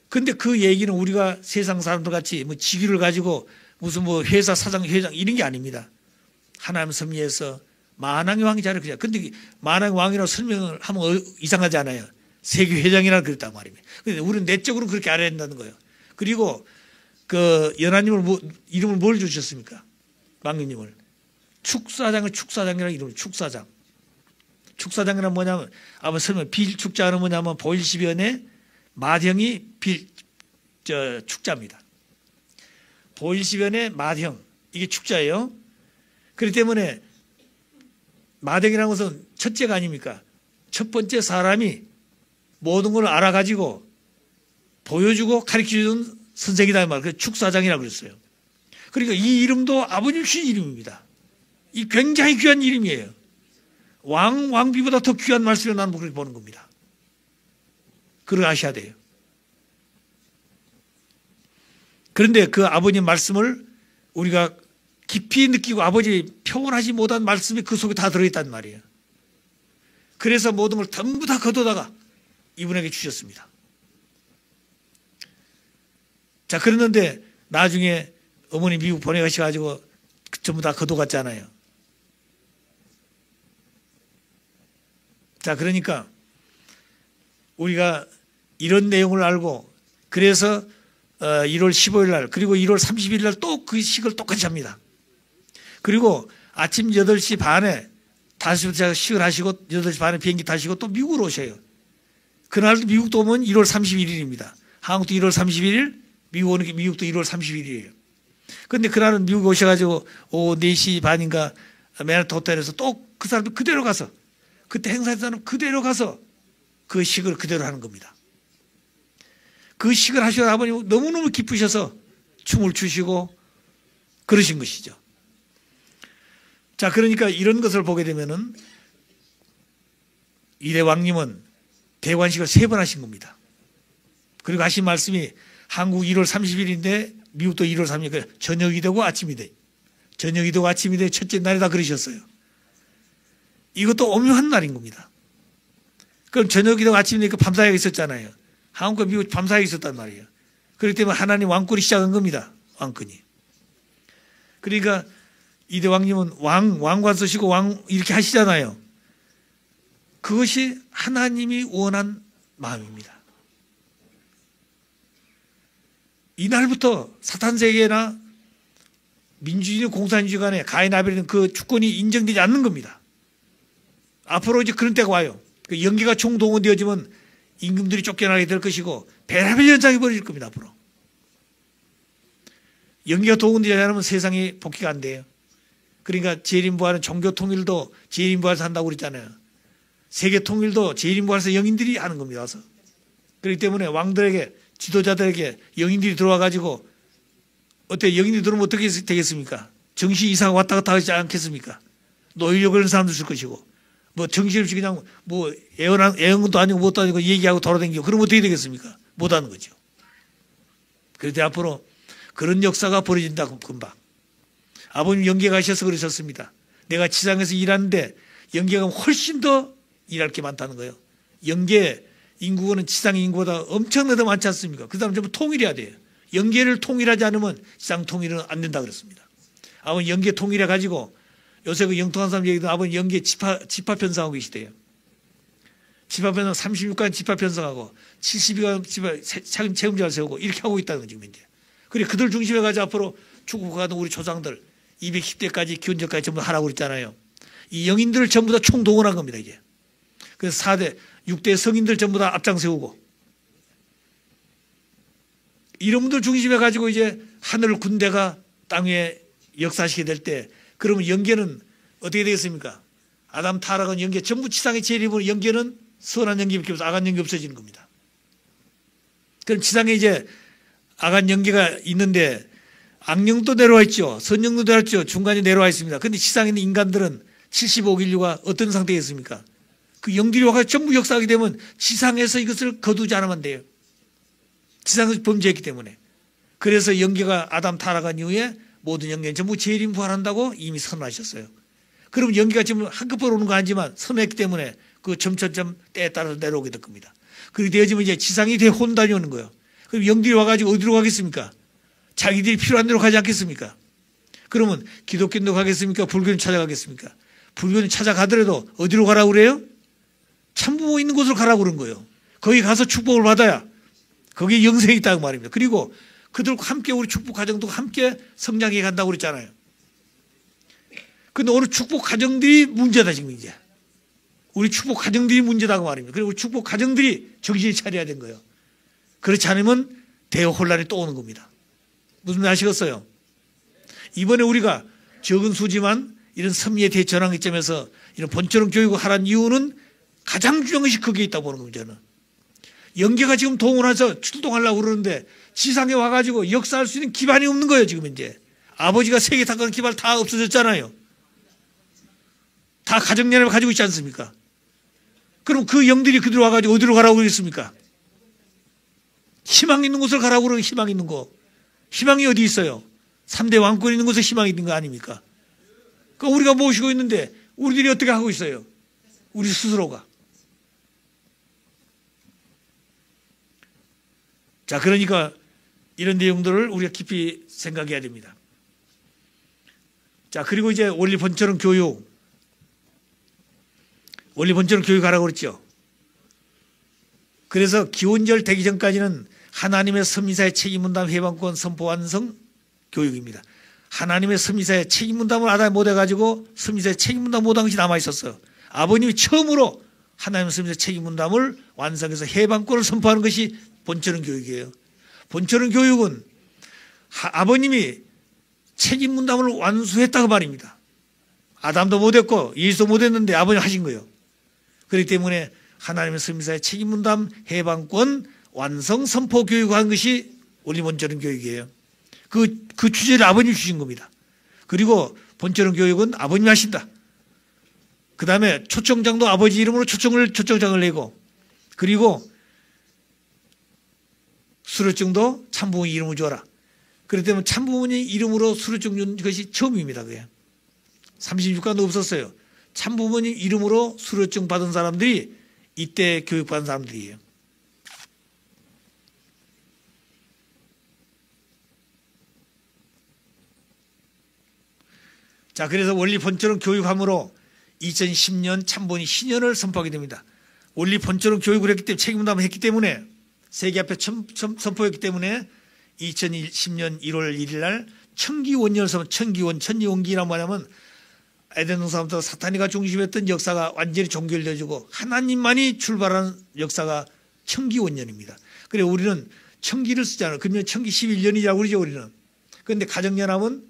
근데 그 얘기는 우리가 세상 사람들 같이 뭐 직위를 가지고 무슨 뭐 회사 사장, 회장 이런 게 아닙니다. 하나님 섭리에서 만왕의 왕이 자를 그냥. 근데 만왕의 왕이라고 설명을 하면 이상하지 않아요. 세계회장이라 그랬단 말입니다. 근데 우리는 내적으로 그렇게 알아야 된다는 거예요. 그리고 그 연하님을 이름을 뭘 주셨습니까? 망님을. 축사장이라는 이름을 축사장. 축사장이란 뭐냐면 아마 설명 빌축자는 뭐냐면 보일시변의 맏형이 축자입니다. 보일시변의 맏형 이게 축자예요. 그렇기 때문에 맏형이라는 것은 첫째가 아닙니까? 첫 번째 사람이 모든 걸 알아가지고 보여주고 가르쳐주는 선생이다 말. 그래서 축사장이라고 그랬어요. 그러니까 이 이름도 아버님 주신 이름입니다. 이 굉장히 귀한 이름이에요. 왕비보다 더 귀한 말씀을 나는 그렇게 보는 겁니다. 그걸 아셔야 돼요. 그런데 그 아버님 말씀을 우리가 깊이 느끼고 아버지 표현하지 못한 말씀이 그 속에 다 들어있단 말이에요. 그래서 모든 걸 전부 다 거둬다가 이분에게 주셨습니다. 자, 그랬는데 나중에 어머니 미국 보내가셔가지고 전부 다 거둬갔잖아요. 자, 그러니까 우리가 이런 내용을 알고 그래서 1월 15일 날 그리고 1월 30일 날 또 그 식을 똑같이 합니다. 그리고 아침 8시 반에 다시 식을 하시고 8시 반에 비행기 타시고 또 미국으로 오셔요. 그날도 미국도 오면 1월 31일입니다. 한국도 1월 31일, 미국도 1월 31일이에요. 그런데 그날은 미국 오셔가지고 오후 4시 반인가 맨하탄 호텔에서 또 그 사람도 그대로 가서 그때 행사했던 그대로 가서 그 식을 그대로 하는 겁니다. 그 식을 하시는 아버님 너무너무 기쁘셔서 춤을 추시고 그러신 것이죠. 자, 그러니까 이런 것을 보게 되면은 이대 왕님은 대관식을 3번 하신 겁니다. 그리고 하신 말씀이 한국 1월 30일인데 미국도 1월 3일 저녁이 되고 아침이 돼. 저녁이 되고 아침이 돼. 첫째 날이다 그러셨어요. 이것도 오묘한 날인 겁니다. 그럼 저녁이 되고 아침이 되니까 밤사이가 있었잖아요. 한국과 미국 밤사이가 있었단 말이에요. 그렇기 때문에 하나님 왕권이 시작한 겁니다. 왕권이. 그러니까 이대 왕님은 왕관 쓰시고 왕 이렇게 하시잖아요. 그것이 하나님이 원한 마음입니다. 이날부터 사탄 세계나 민주주의 공산주의 간에 가인 아벨은 그 주권이 인정되지 않는 겁니다. 앞으로 이제 그런 때가 와요. 연계가 총동원되어지면 임금들이 쫓겨나게 될 것이고 베라벨 현상이 벌어질 겁니다. 앞으로. 연계가 동원되지 않으면 세상이 복귀가 안 돼요. 그러니까 재림부활은 종교 통일도 재림부활에서 한다고 그랬잖아요. 세계 통일도 재림부활에서 영인들이 하는 겁니다. 와서. 그렇기 때문에 왕들에게 지도자들에게 영인들이 들어와 가지고 어때 영인들이 들어오면 어떻게 되겠습니까? 정시 이사가 왔다 갔다 하지 않겠습니까? 노이려고 그런 사람도 있을 것이고 뭐 정신없이 그냥 뭐 애언도 아니고 뭣도 아니고 얘기하고 돌아다니고 그러면 어떻게 되겠습니까? 못하는 거죠. 그런데 앞으로 그런 역사가 벌어진다고 금방. 아버님 영계 가셔서 그러셨습니다. 내가 지상에서 일하는데 영계가 훨씬 더 일할 게 많다는 거예요. 영계 인구는 지상 인구보다 엄청나게 많지 않습니까? 그 다음 전부 통일해야 돼요. 영계를 통일하지 않으면 지상 통일은 안 된다 그랬습니다. 아버님 영계 통일해 가지고 요새 그 영통한 사람 얘기도 아버님 영계 집합 편성하고 계시대요. 집합 편성 36간 집합 편성하고 72간 책임자를 세우고 이렇게 하고 있다는 거죠. 이제. 그래 그들 중심에 가지고 앞으로 축복하던 우리 조상들 210대까지 기원전까지 전부 하라고 그랬잖아요. 이 영인들을 전부 다 총동원한 겁니다. 이제. 그래서 4대, 6대 성인들 전부 다 앞장 세우고 이런 분들 중심에 가지고 이제 하늘 군대가 땅 위에 역사하시게 될 때 그러면 영계는 어떻게 되겠습니까? 아담 타락은 영계 전부 지상의 재림으로 영계는 선한 영계밖에 없어 악한 영계 없어지는 겁니다. 그럼 지상에 이제 악한 영계가 있는데 악령도 내려와 있죠. 선령도 내려와 있죠. 중간에 내려와 있습니다. 그런데 지상에 있는 인간들은 75억 인류가 어떤 상태겠습니까? 그 영들이 와서 전부 역사하게 되면 지상에서 이것을 거두지 않으면 안 돼요. 지상에서 범죄했기 때문에. 그래서 영계가 아담 타락한 이후에 모든 영계는 전부 재림 부활한다고 이미 선언하셨어요. 그럼 영계가 지금 한꺼번에 오는 거 아니지만 선언했기 때문에 그 점점점 때에 따라서 내려오게 될 겁니다. 그렇게 되어지면 이제 지상이 대혼단이 오는 거예요. 그럼 영들이 와가지고 어디로 가겠습니까? 자기들이 필요한 대로 가지 않겠습니까? 그러면 기독교인도 가겠습니까? 불교는 찾아가겠습니까? 불교는 찾아가더라도 어디로 가라고 그래요? 참부모 있는 곳으로 가라고 그런 거예요. 거기 가서 축복을 받아야 거기에 영생이 있다고 말입니다. 그리고 그들과 함께 우리 축복 가정도 함께 성장해 간다고 그랬잖아요. 근데 오늘 축복 가정들이 문제다 지금 이제. 우리 축복 가정들이 문제다고 말입니다. 그리고 우리 축복 가정들이 정신을 차려야 된 거예요. 그렇지 않으면 대혼란이 또 오는 겁니다. 무슨 말 아시겠어요? 이번에 우리가 적은 수지만 이런 섭리에 대해 전환 기점에서 이런 본처럼 교육을 하라는 이유는 가장 중요한 것이 거기에 있다고 보는 겁니다. 저는. 영계가 지금 동원해서 출동하려고 그러는데 지상에 와가지고 역사할 수 있는 기반이 없는 거예요. 지금 이제. 아버지가 세계 탐구하는 기반 다 없어졌잖아요. 다 가정연합을 가지고 있지 않습니까? 그럼 그 영들이 그대로 와가지고 어디로 가라고 그랬습니까? 희망 있는 곳을 가라고 그러는 희망 있는 곳. 희망이 어디 있어요? 3대 왕권이 있는 곳에 희망이 있는 거 아닙니까? 그 우리가 모시고 있는데 우리들이 어떻게 하고 있어요? 우리 스스로가. 자, 그러니까 이런 내용들을 우리가 깊이 생각해야 됩니다. 자, 그리고 이제 원리 본처럼 교육. 원리 본처럼 교육하라고 그랬죠. 그래서 기원절 되기 전까지는 하나님의 섭리사의 책임분담 해방권 선포 완성 교육입니다. 하나님의 섭리사의 책임분담을 아담이 못해가지고 섭리사의 책임분담 못한 것이 남아있었어요. 아버님이 처음으로 하나님의 섭리사의 책임분담을 완성해서 해방권을 선포하는 것이 본처럼 교육이에요. 본처럼 교육은 아버님이 책임분담을 완수했다고 말입니다. 아담도 못했고 예수도 못했는데 아버님 하신 거예요. 그렇기 때문에 하나님의 섭리사의 책임분담 해방권 완성 선포 교육한 것이 원리 본처럼 교육이에요. 그 주제를 아버님이 주신 겁니다. 그리고 본처럼 교육은 아버님이 하신다. 그 다음에 초청장도 아버지 이름으로 초청장을 내고, 그리고 수료증도 참부모님 이름으로 줘라. 그렇기 때문에 참부모님 이름으로 수료증 준 것이 처음입니다. 그게 36관도 없었어요. 참부모님 이름으로 수료증 받은 사람들이 이때 교육받은 사람들이에요. 자, 그래서 원리 본처럼 교육함으로 2010년 참부모님 신년을 선포하게 됩니다. 원리 본처럼 교육을 했기 때문에 책임분담을 했기 때문에 세계 앞에 선포했기 때문에 2010년 1월 1일 날 청기원년을 선포, 천지원기란 뭐냐면 에덴 동산부터 사탄이가 중심했던 역사가 완전히 종결되어지고 하나님만이 출발하는 역사가 청기원년입니다. 그래 우리는 청기를 쓰잖아요. 그러면 청기 11년이라고 그러죠 우리는. 그런데 가정연합은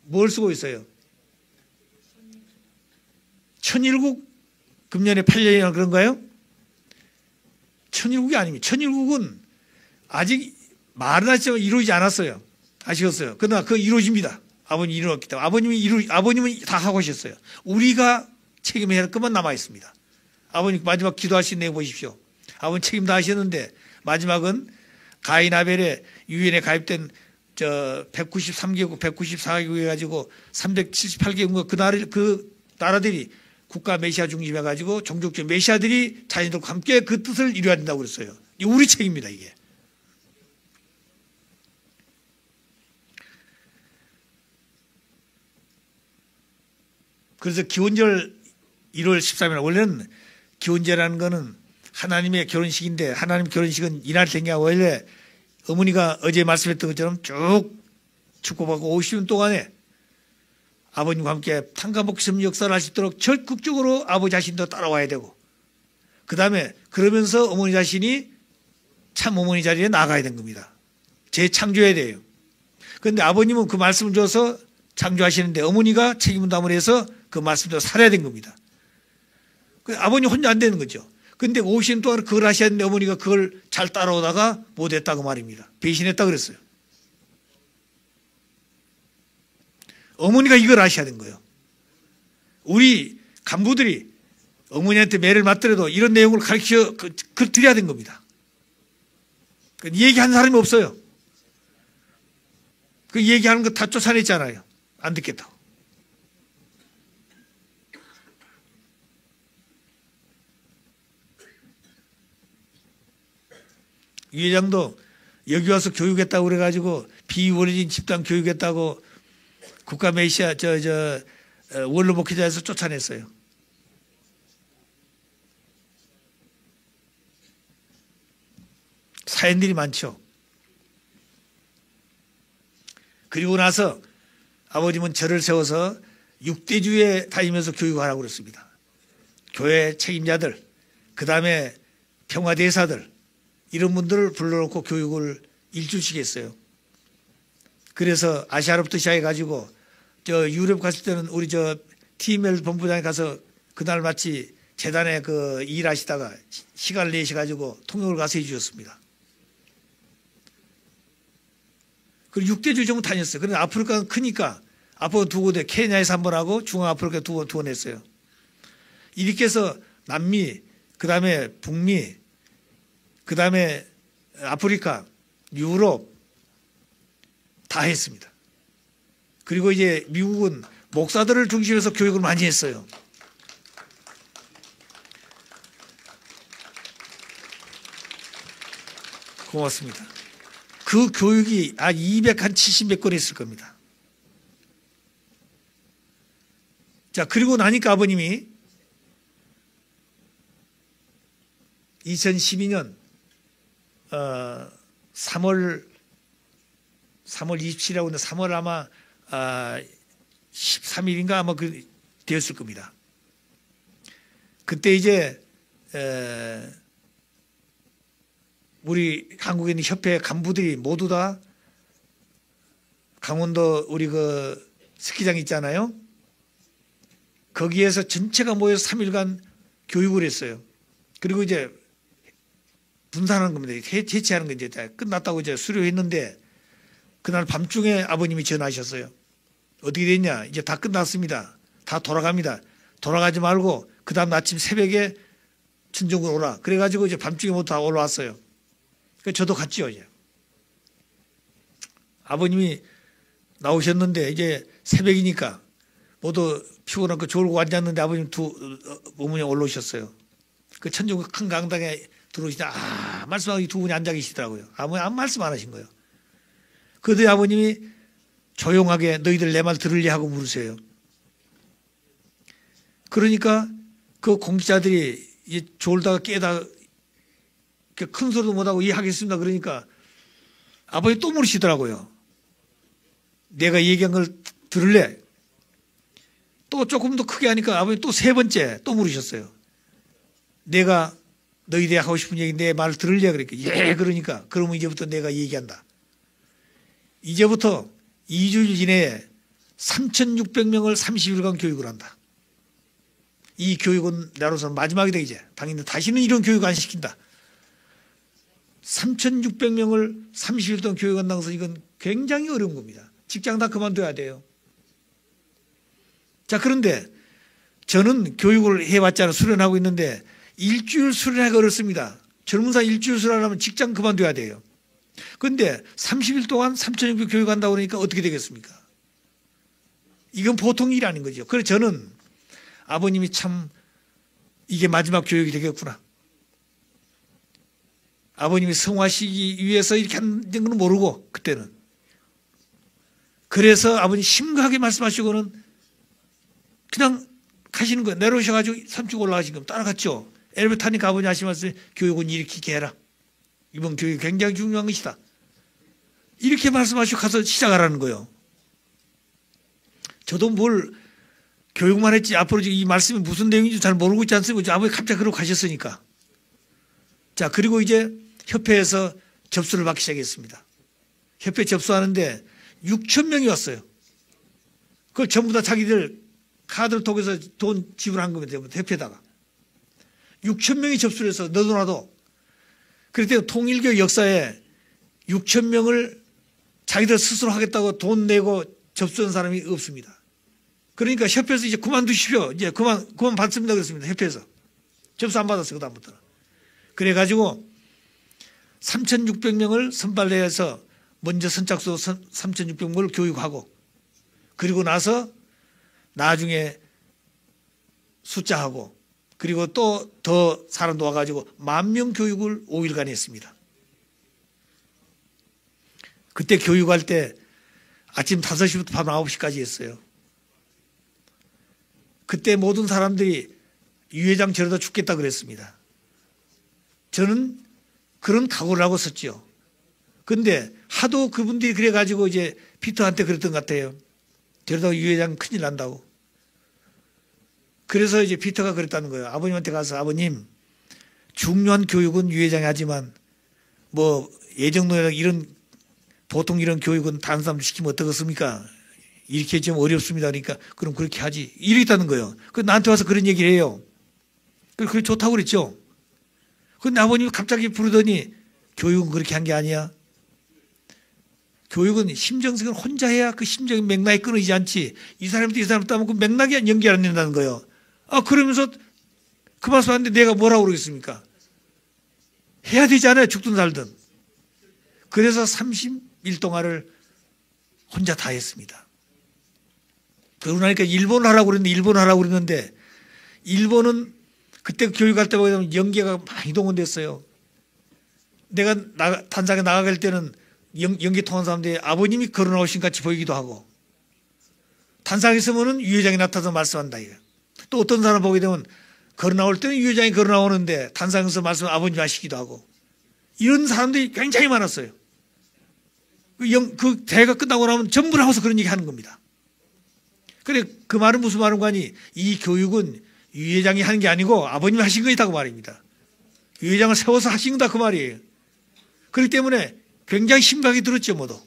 뭘 쓰고 있어요? 천일국 금년에 8년이나 그런가요? 천일국이 아닙니다. 천일국은 아직 말은 하지만 이루어지지 않았어요. 아시겠어요? 그러나 그거 이루어집니다. 아버님이 이루었기 때문에 아버님은 다 하고 하셨어요. 우리가 책임해야 할 것만 남아 있습니다. 아버님 마지막 기도하신 내용 보십시오. 아버님 책임 다 하셨는데 마지막은 가인 아벨의 유엔에 가입된 193개국 194개국 해가지고 378개국 그 나라들이 국가 메시아 중심해가지고 종족적 메시아들이 자신들과 함께 그 뜻을 이루어야 된다고 그랬어요. 이게 우리 책임입니다. 이게. 그래서 기원절 1월 13일 원래는 기원제라는 거는 하나님의 결혼식인데 하나님 결혼식은 이날 생겨 원래 어머니가 어제 말씀했던 것처럼 쭉 축복받고 50년 동안에 아버님과 함께 탄가복심 역사를 할 수 있도록 적극적으로 아버지 자신도 따라와야 되고 그 다음에 그러면서 어머니 자신이 참 어머니 자리에 나가야 된 겁니다. 재창조해야 돼요. 그런데 아버님은 그 말씀을 줘서 창조하시는데 어머니가 책임분담을 해서 그 말씀대로 살아야 된 겁니다. 아버님 혼자 안 되는 거죠. 그런데 50년 동안 그걸 하셔야 되는데 어머니가 그걸 잘 따라오다가 못했다고 말입니다. 배신했다 그랬어요. 어머니가 이걸 하셔야 된 거예요. 우리 간부들이 어머니한테 매를 맞더라도 이런 내용을 가르쳐 드려야 된 겁니다. 얘기하는 사람이 없어요. 그 얘기하는 거 다 쫓아냈잖아요. 안 듣겠다고. 이 회장도 여기 와서 교육했다고 그래가지고 비원리적인 집단 교육했다고 국가 메시아 원로 목회자에서 쫓아냈어요. 사연들이 많죠. 그리고 나서 아버님은 저를 세워서 6대주에 다니면서 교육하라고 그랬습니다. 교회 책임자들, 그 다음에 평화대사들 이런 분들을 불러놓고 교육을 일주일씩 했어요. 그래서 아시아로부터 시작해가지고 유럽 갔을 때는 우리 TML 본부장에 가서 그날 마치 재단에 일하시다가 시간을 내셔가지고 통역을 가서 해주셨습니다. 그리고 6대주 정도 다녔어요. 그런데 아프리카가 크니까 앞으로 두 군데 케냐에서 한 번 하고 중앙아프리카 두 번 했어요. 이렇게 해서 남미, 그 다음에 북미, 그 다음에 아프리카, 유럽 다 했습니다. 그리고 이제 미국은 목사들을 중심으로 해서 교육을 많이 했어요. 고맙습니다. 그 교육이 270몇 건 했을 겁니다. 자, 그리고 나니까 아버님이 2012년 3월 27일이라고 하는데 3월 아마 13일인가 아마 되었을 겁니다. 그때 이제 우리 한국에 있는 협회 간부들이 모두 다 강원도 우리 그 스키장 있잖아요. 거기에서 전체가 모여서 3일간 교육을 했어요. 그리고 이제 분산하는 겁니다. 해체하는 게 이제 끝났다고 이제 수료했는데 그날 밤중에 아버님이 전화하셨어요. 어떻게 됐냐? 이제 다 끝났습니다. 다 돌아갑니다. 돌아가지 말고 그 다음 아침 새벽에 천정군 오라. 그래가지고 이제 밤중에 모두 다 올라왔어요. 저도 갔지요. 이제 아버님이 나오셨는데 이제 새벽이니까 모두 피곤하고 졸고 앉았는데 아버님 어머니 올라오셨어요. 그 천정군 큰 강당에 들어오시다 말씀하고 두 분이 앉아 계시더라고요. 아무 말씀 안 하신 거예요. 그때 아버님이 조용하게 너희들 내 말 들을래 하고 물으세요. 그러니까 그 공직자들이 이제 졸다가 깨다 큰 소리도 못하고 이해하겠습니다. 그러니까 아버지 또 물으시더라고요. 내가 얘기한 걸 들을래? 또 조금 더 크게 하니까 아버지 또 세 번째 또 물으셨어요. 내가 너희들이 하고 싶은 얘기 내 말 들을래? 그러니까 예 그러니까 그러면 이제부터 내가 얘기한다. 이제부터 2주일 이내에 3,600명을 30일간 교육을 한다. 이 교육은 나로서는 마지막이다 이제. 당연히 다시는 이런 교육 안 시킨다. 3,600명을 30일 동안 교육한다는 것은 이건 굉장히 어려운 겁니다. 직장 다 그만둬야 돼요. 자, 그런데 저는 교육을 해왔잖아요. 수련하고 있는데 일주일 수련하기가 어렵습니다. 젊은 사람 일주일 수련하면 직장 그만둬야 돼요. 그런데 30일 동안 3,600 교육한다고 그러니까 어떻게 되겠습니까? 이건 보통 일이 아닌 거죠. 그래서 저는 아버님이 참 이게 마지막 교육이 되겠구나. 아버님이 성화시키기 위해서 이렇게 한 건 모르고 그때는. 그래서 아버님 심각하게 말씀하시고는 그냥 가시는 거예요. 내려오셔가지고 3층 올라가신 거예요. 따라갔죠. 엘리베이터 타니까 아버님 하신 말씀 교육은 이렇게 해라. 이번 교육이 굉장히 중요한 것이다. 이렇게 말씀하시고 가서 시작하라는 거예요. 저도 뭘 교육만 했지 앞으로 이 말씀이 무슨 내용인지 잘 모르고 있지 않습니까? 아버지 갑자기 그러고 가셨으니까. 자, 그리고 이제 협회에서 접수를 받기 시작했습니다. 협회 접수하는데 6,000명이 왔어요. 그걸 전부 다 자기들 카드를 통해서 돈 지불한 겁니다. 협회에다가. 6,000명이 접수를 해서 너도 나도. 그랬더니 통일교 역사에 6,000명을 자기들 스스로 하겠다고 돈 내고 접수한 사람이 없습니다. 그러니까 협회에서 이제 그만두십시오. 이제 그만 받습니다. 그랬습니다. 협회에서. 접수 안 받았어요. 그다음부터는. 그래가지고 3,600명을 선발해서 먼저 선착순 3,600명을 교육하고 그리고 나서 나중에 숫자하고 그리고 또 더 사람도 와가지고 10,000명 교육을 5일간 했습니다. 그때 교육할 때 아침 5시부터 밤 9시까지 했어요. 그때 모든 사람들이 유 회장 저러다 죽겠다 그랬습니다. 저는 그런 각오를 하고 섰죠. 그런데 하도 그분들이 그래가지고 이제 피터한테 그랬던 것 같아요. 저러다가 유 회장 큰일 난다고. 그래서 이제 피터가 그랬다는 거예요. 아버님한테 가서 아버님 중요한 교육은 유 회장이 하지만 뭐 예정노예랑 이런 보통 이런 교육은 다른 사람 시키면 어떻겠습니까? 이렇게 좀 어렵습니다. 그러니까 그럼 그렇게 하지. 이랬다는 거예요. 그 나한테 와서 그런 얘기를 해요. 그래 좋다고 그랬죠. 근데 아버님이 갑자기 부르더니 교육은 그렇게 한 게 아니야. 교육은 심정석을 혼자 해야 그 심정의 맥락이 끊어지지 않지. 이 사람도 이 사람 따면 그 맥락이 연결 안 된다는 거예요. 그러면서 그 말씀 하는데 내가 뭐라고 그러겠습니까? 해야 되잖아요. 죽든 살든. 그래서 30일 동안을 혼자 다 했습니다. 그러고 나니까 일본을 하라고 그랬는데 일본을 하라고 그랬는데 일본은 그때 교육할 때 보면 연계가 많이 동원됐어요. 내가 단상에 나가갈 때는 연계 통한 사람들이 아버님이 걸어 나오신 같이 보이기도 하고 단상에 있으면 유 회장이 나타나서 말씀한다. 또 어떤 사람 보게 되면 걸어 나올 때는 유 회장이 걸어 나오는데 단상에서 말씀 아버님 하시기도 하고 이런 사람들이 굉장히 많았어요. 그 대회가 끝나고 나면 전부 나와서 그런 얘기 하는 겁니다. 그래 그 말은 무슨 말인가 하니 이 교육은 유 회장이 하는 게 아니고 아버님이 하신 거이다 그 말입니다. 유 회장을 세워서 하신 거다 그 말이에요. 그렇기 때문에 굉장히 심각하게 들었죠 모두.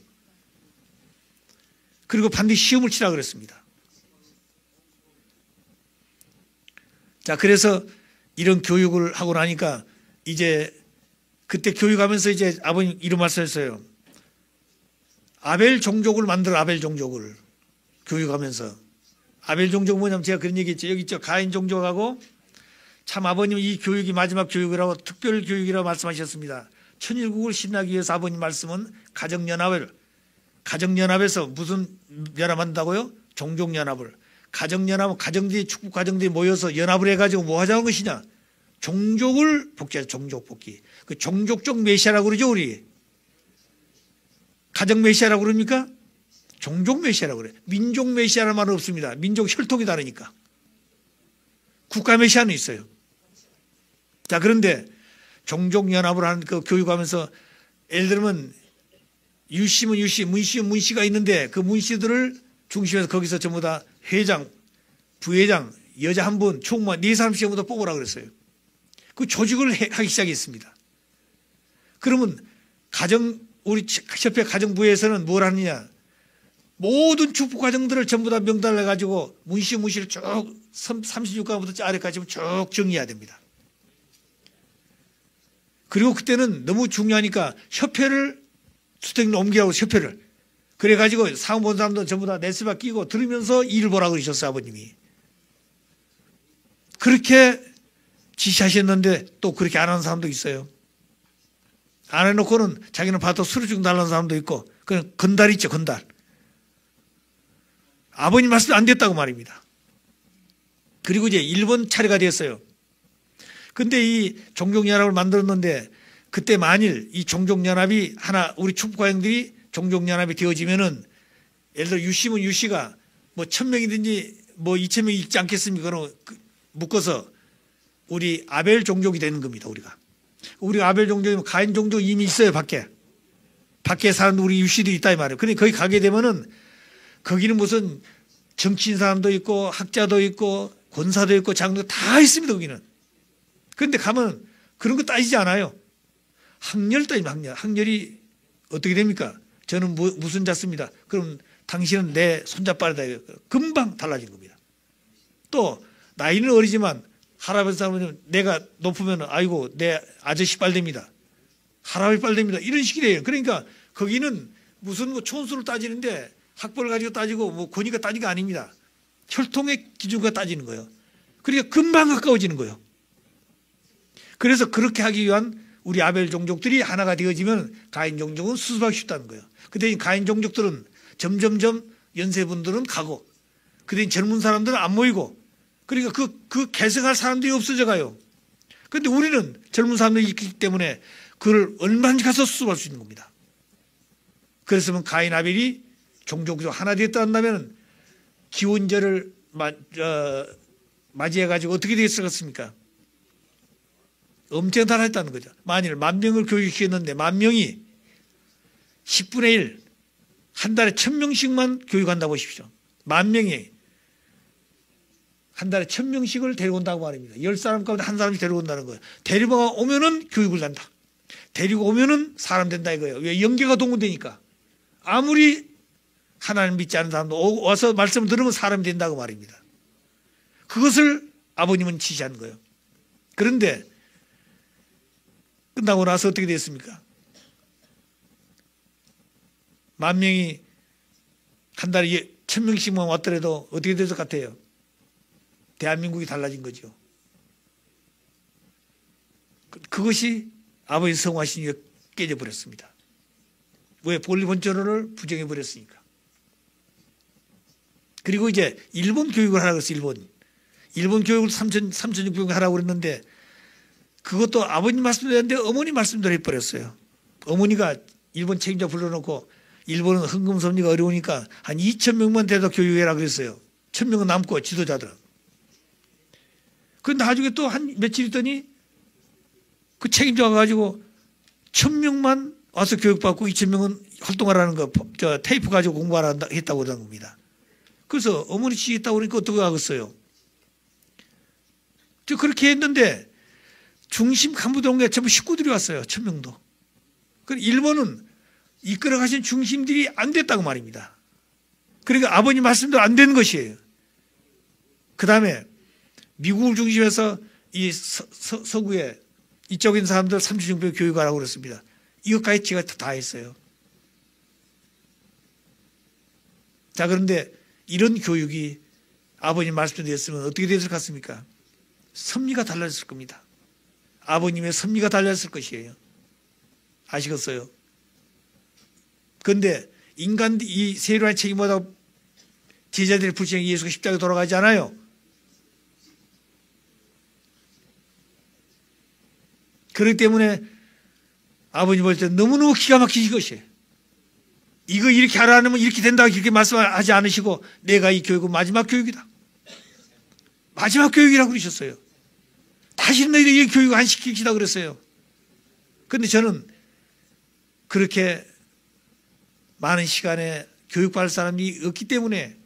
그리고 반드시 시험을 치라 그랬습니다. 자 그래서 이런 교육을 하고 나니까 이제 그때 교육하면서 이제 아버님 이런 말씀했어요. 아벨 종족을 만들어 아벨 종족을 교육하면서 아벨 종족은 뭐냐면 제가 그런 얘기 했죠. 여기 있죠. 가인 종족하고 참 아버님 이 교육이 마지막 교육이라고 특별 교육이라고 말씀하셨습니다. 천일국을 신나기 위해서 아버님 말씀은 가정연합에서 무슨 연합한다고요? 종족연합을. 가정연합은 가정들이 축복 가정들이 모여서 연합을 해가지고 뭐 하자는 것이냐? 종족을 복제해서 종족 복귀. 그 종족적 메시아라고 그러죠 우리. 가정 메시아라고 그럽니까? 종족 메시아라고 그래요. 민족 메시아라는 말은 없습니다. 민족 혈통이 다르니까. 국가 메시아는 있어요. 자 그런데 종족연합을 하는 그 교육하면서 예를 들면 유씨면 유씨, 문씨면 문씨가 있는데 그 문씨들을 중심에서 거기서 전부 다 회장, 부회장, 여자 한 분, 총무관 4사람씩 전부 다 뽑으라 그랬어요. 그 조직을 하기 시작했습니다. 그러면 우리 협회 가정부에서는 뭘 하느냐? 모든 축복 가정들을 전부 다 명단을 해가지고 문씨를 쭉 36가부터 아래까지 쭉 정리해야 됩니다. 그리고 그때는 너무 중요하니까 협회를 수택로 옮기라고 협회를. 그래가지고 사원 본 사람들은 전부 다 네스바 끼고 들으면서 일을 보라고 그러셨어요 아버님이. 그렇게 지시하셨는데 또 그렇게 안 하는 사람도 있어요. 안 해놓고는 자기는 봐도 수료 중 달라는 사람도 있고 그냥 건달 있죠 건달. 아버님 말씀이 안 됐다고 말입니다. 그리고 이제 일본 차례가 됐어요. 근데 이 종족연합을 만들었는데 그때 만일 이 종족연합이 하나 우리 축복가정들이 종족연합이 되어지면은 예를 들어 유씨면 유씨가 뭐 1000명이든지 뭐 2000명이 있지 않겠습니까? 그럼 묶어서 우리 아벨 종족이 되는 겁니다. 우리가 아벨 종족이면 가인 종족 이미 있어요 밖에 사람도 우리 유씨들이 있다 이 말이에요. 근데 거기 가게 되면은 거기는 무슨 정치인 사람도 있고 학자도 있고 권사도 있고 장도 다 있습니다 거기는. 그런데 가면 그런 거 따지지 않아요. 학렬 따집니다. 학렬이 어떻게 됩니까? 저는 무슨 자습니다. 그럼 당신은 내 손자빠르다. 금방 달라진 겁니다. 또 나이는 어리지만 할아버지 사람은 내가 높으면 아이고 내 아저씨 빨됩니다. 할아버지 빨됩니다. 이런 식이 돼요. 그러니까 거기는 무슨 뭐 촌수를 따지는데 학벌을 가지고 따지고 뭐 권위가 따지는 게 아닙니다. 혈통의 기준과 따지는 거예요. 그러니까 금방 가까워지는 거예요. 그래서 그렇게 하기 위한 우리 아벨 종족들이 하나가 되어지면 가인 종족은 수습하기 쉽다는 거예요. 그때 가인 종족들은 점점점 연세분들은 가고 그때 젊은 사람들은 안 모이고 그러니까 그 계승할 사람들이 없어져 가요. 그런데 우리는 젊은 사람들이 있기 때문에 그걸 얼마든지 가서 수습할 수 있는 겁니다. 그랬으면 가인 아벨이 종족으로 하나 되었다 한다면 기원절을 맞이해가지고 어떻게 되었겠습니까? 엄청 달라졌다는 거죠. 만일 10,000명을 교육시켰는데 10,000명이 10분의 1, 한 달에 1,000명씩만 교육한다고 보십시오. 10,000명이 한 달에 1,000명씩을 데리고 온다고 말입니다. 10사람 가운데 한 사람씩 데리고 온다는 거예요. 데리고 오면은 교육을 한다. 데리고 오면은 사람 된다 이거예요. 왜? 영계가 동원되니까. 아무리 하나님 믿지 않는 사람도 와서 말씀을 들으면 사람이 된다고 말입니다. 그것을 아버님은 지시한 거예요. 그런데 끝나고 나서 어떻게 됐습니까? 10,000명이 한 달에 1,000명씩만 왔더라도 어떻게 될 것 같아요? 대한민국이 달라진 거죠. 그것이 아버지 성화신이 깨져버렸습니다. 왜? 본리 본전을 부정해버렸으니까. 그리고 이제 일본 교육을 하라고 했어요. 일본 교육을 3,600명 하라고 그랬는데 그것도 아버님 말씀대로 했는데 어머니 말씀대로 해버렸어요. 어머니가 일본 책임자 불러놓고 일본은 헌금 섭리가 어려우니까 한 2,000명만 돼도 교육해라 그랬어요. 1,000명은 남고 지도자들은. 그런데 나중에 또 한 며칠 있더니 그 책임자가 가지고 1,000명만 와서 교육받고 2,000명은 활동하라는 거 테이프 가지고 공부하라 했다고 그러는 겁니다. 그래서 어머니 지겠다고 그러니까 어떻게 하겠어요? 그렇게 했는데 중심 간부들 온 게 전부 식구들이 왔어요. 1,000명도. 일본은 이끌어 가신 중심들이 안 됐다고 말입니다. 그러니까 아버님 말씀도 안 된 것이에요. 그 다음에 미국을 중심해서 이 서구에 이쪽에 있는 사람들 3,600 교육하라고 그랬습니다. 이것까지 제가 다 했어요. 자, 그런데 이런 교육이 아버님 말씀대로 됐으면 어떻게 됐을 것 같습니까? 섭리가 달라졌을 겁니다. 아버님의 섭리가 달라졌을 것이에요. 아시겠어요? 그런데 인간 이 세류한 책임보다 제자들의 불신에 예수가 십자가에 돌아가지 않아요. 그렇기 때문에 아버님 볼 때 너무너무 기가 막히신 것이에요. 이거 이렇게 하라 하면 이렇게 된다 이렇게 말씀하지 않으시고 내가 이 교육은 마지막 교육이다. 마지막 교육이라고 그러셨어요. 다시는 너희들 이 교육 안 시키시다 그랬어요. 그런데 저는 그렇게 많은 시간에 교육받을 사람이 없기 때문에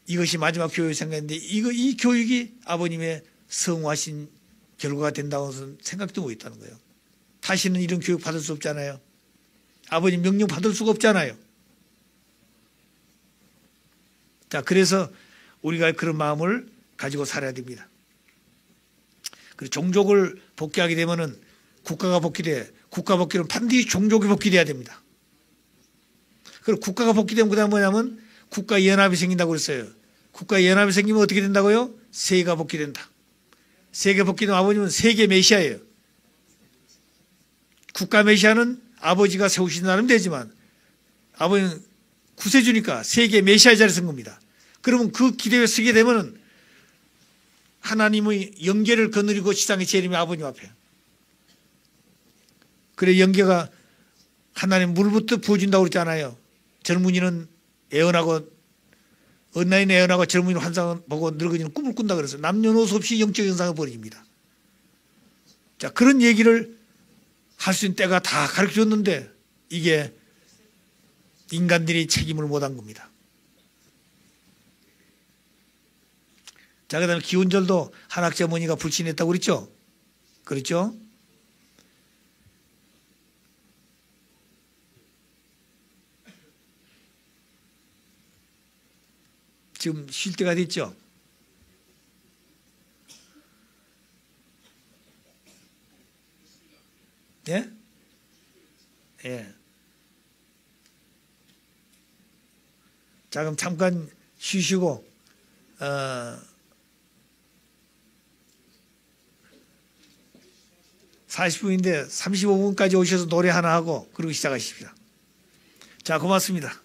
이것이 마지막 교육이 생각했는데 이 교육이 아버님의 성화신 결과가 된다고 생각도 못했다는 거예요. 다시는 이런 교육 받을 수 없잖아요. 아버님 명령 받을 수가 없잖아요. 자, 그래서 우리가 그런 마음을 가지고 살아야 됩니다. 그리고 종족을 복귀하게 되면은 국가가 복귀돼. 국가 복귀는 반드시 종족이 복귀돼야 됩니다. 그리고 국가가 복귀되면 그다음 뭐냐면 국가 연합이 생긴다고 그랬어요. 국가 연합이 생기면 어떻게 된다고요? 세계가 복귀된다. 세계 복귀는 아버님은 세계 메시아예요. 국가 메시아는 아버지가 세우신 나름 되지만 아버지는 구세주니까 세계 메시아 자리에 선 겁니다. 그러면 그 기대에 서게 되면 하나님의 영계를 거느리고 지상에 재림이 아버님 앞에. 그래 영계가 하나님 물부터 부어준다고 그랬잖아요. 젊은이는 애언하고 언나이는 애언하고 젊은이는 환상을 보고 늙은이는 꿈을 꾼다 그래서 남녀노소 없이 영적 현상을 벌입니다. 자, 그런 얘기를 할 수 있는 때가 다 가르쳐줬는데 이게 인간들이 책임을 못한 겁니다. 자, 그 다음에 기운절도 한학자 어머니가 불신했다고 그랬죠? 그렇죠? 지금 쉴 때가 됐죠? 예? 예. 자, 그럼 잠깐 쉬시고, 40분인데 35분까지 오셔서 노래 하나 하고, 그리고 시작하십시다. 자, 고맙습니다.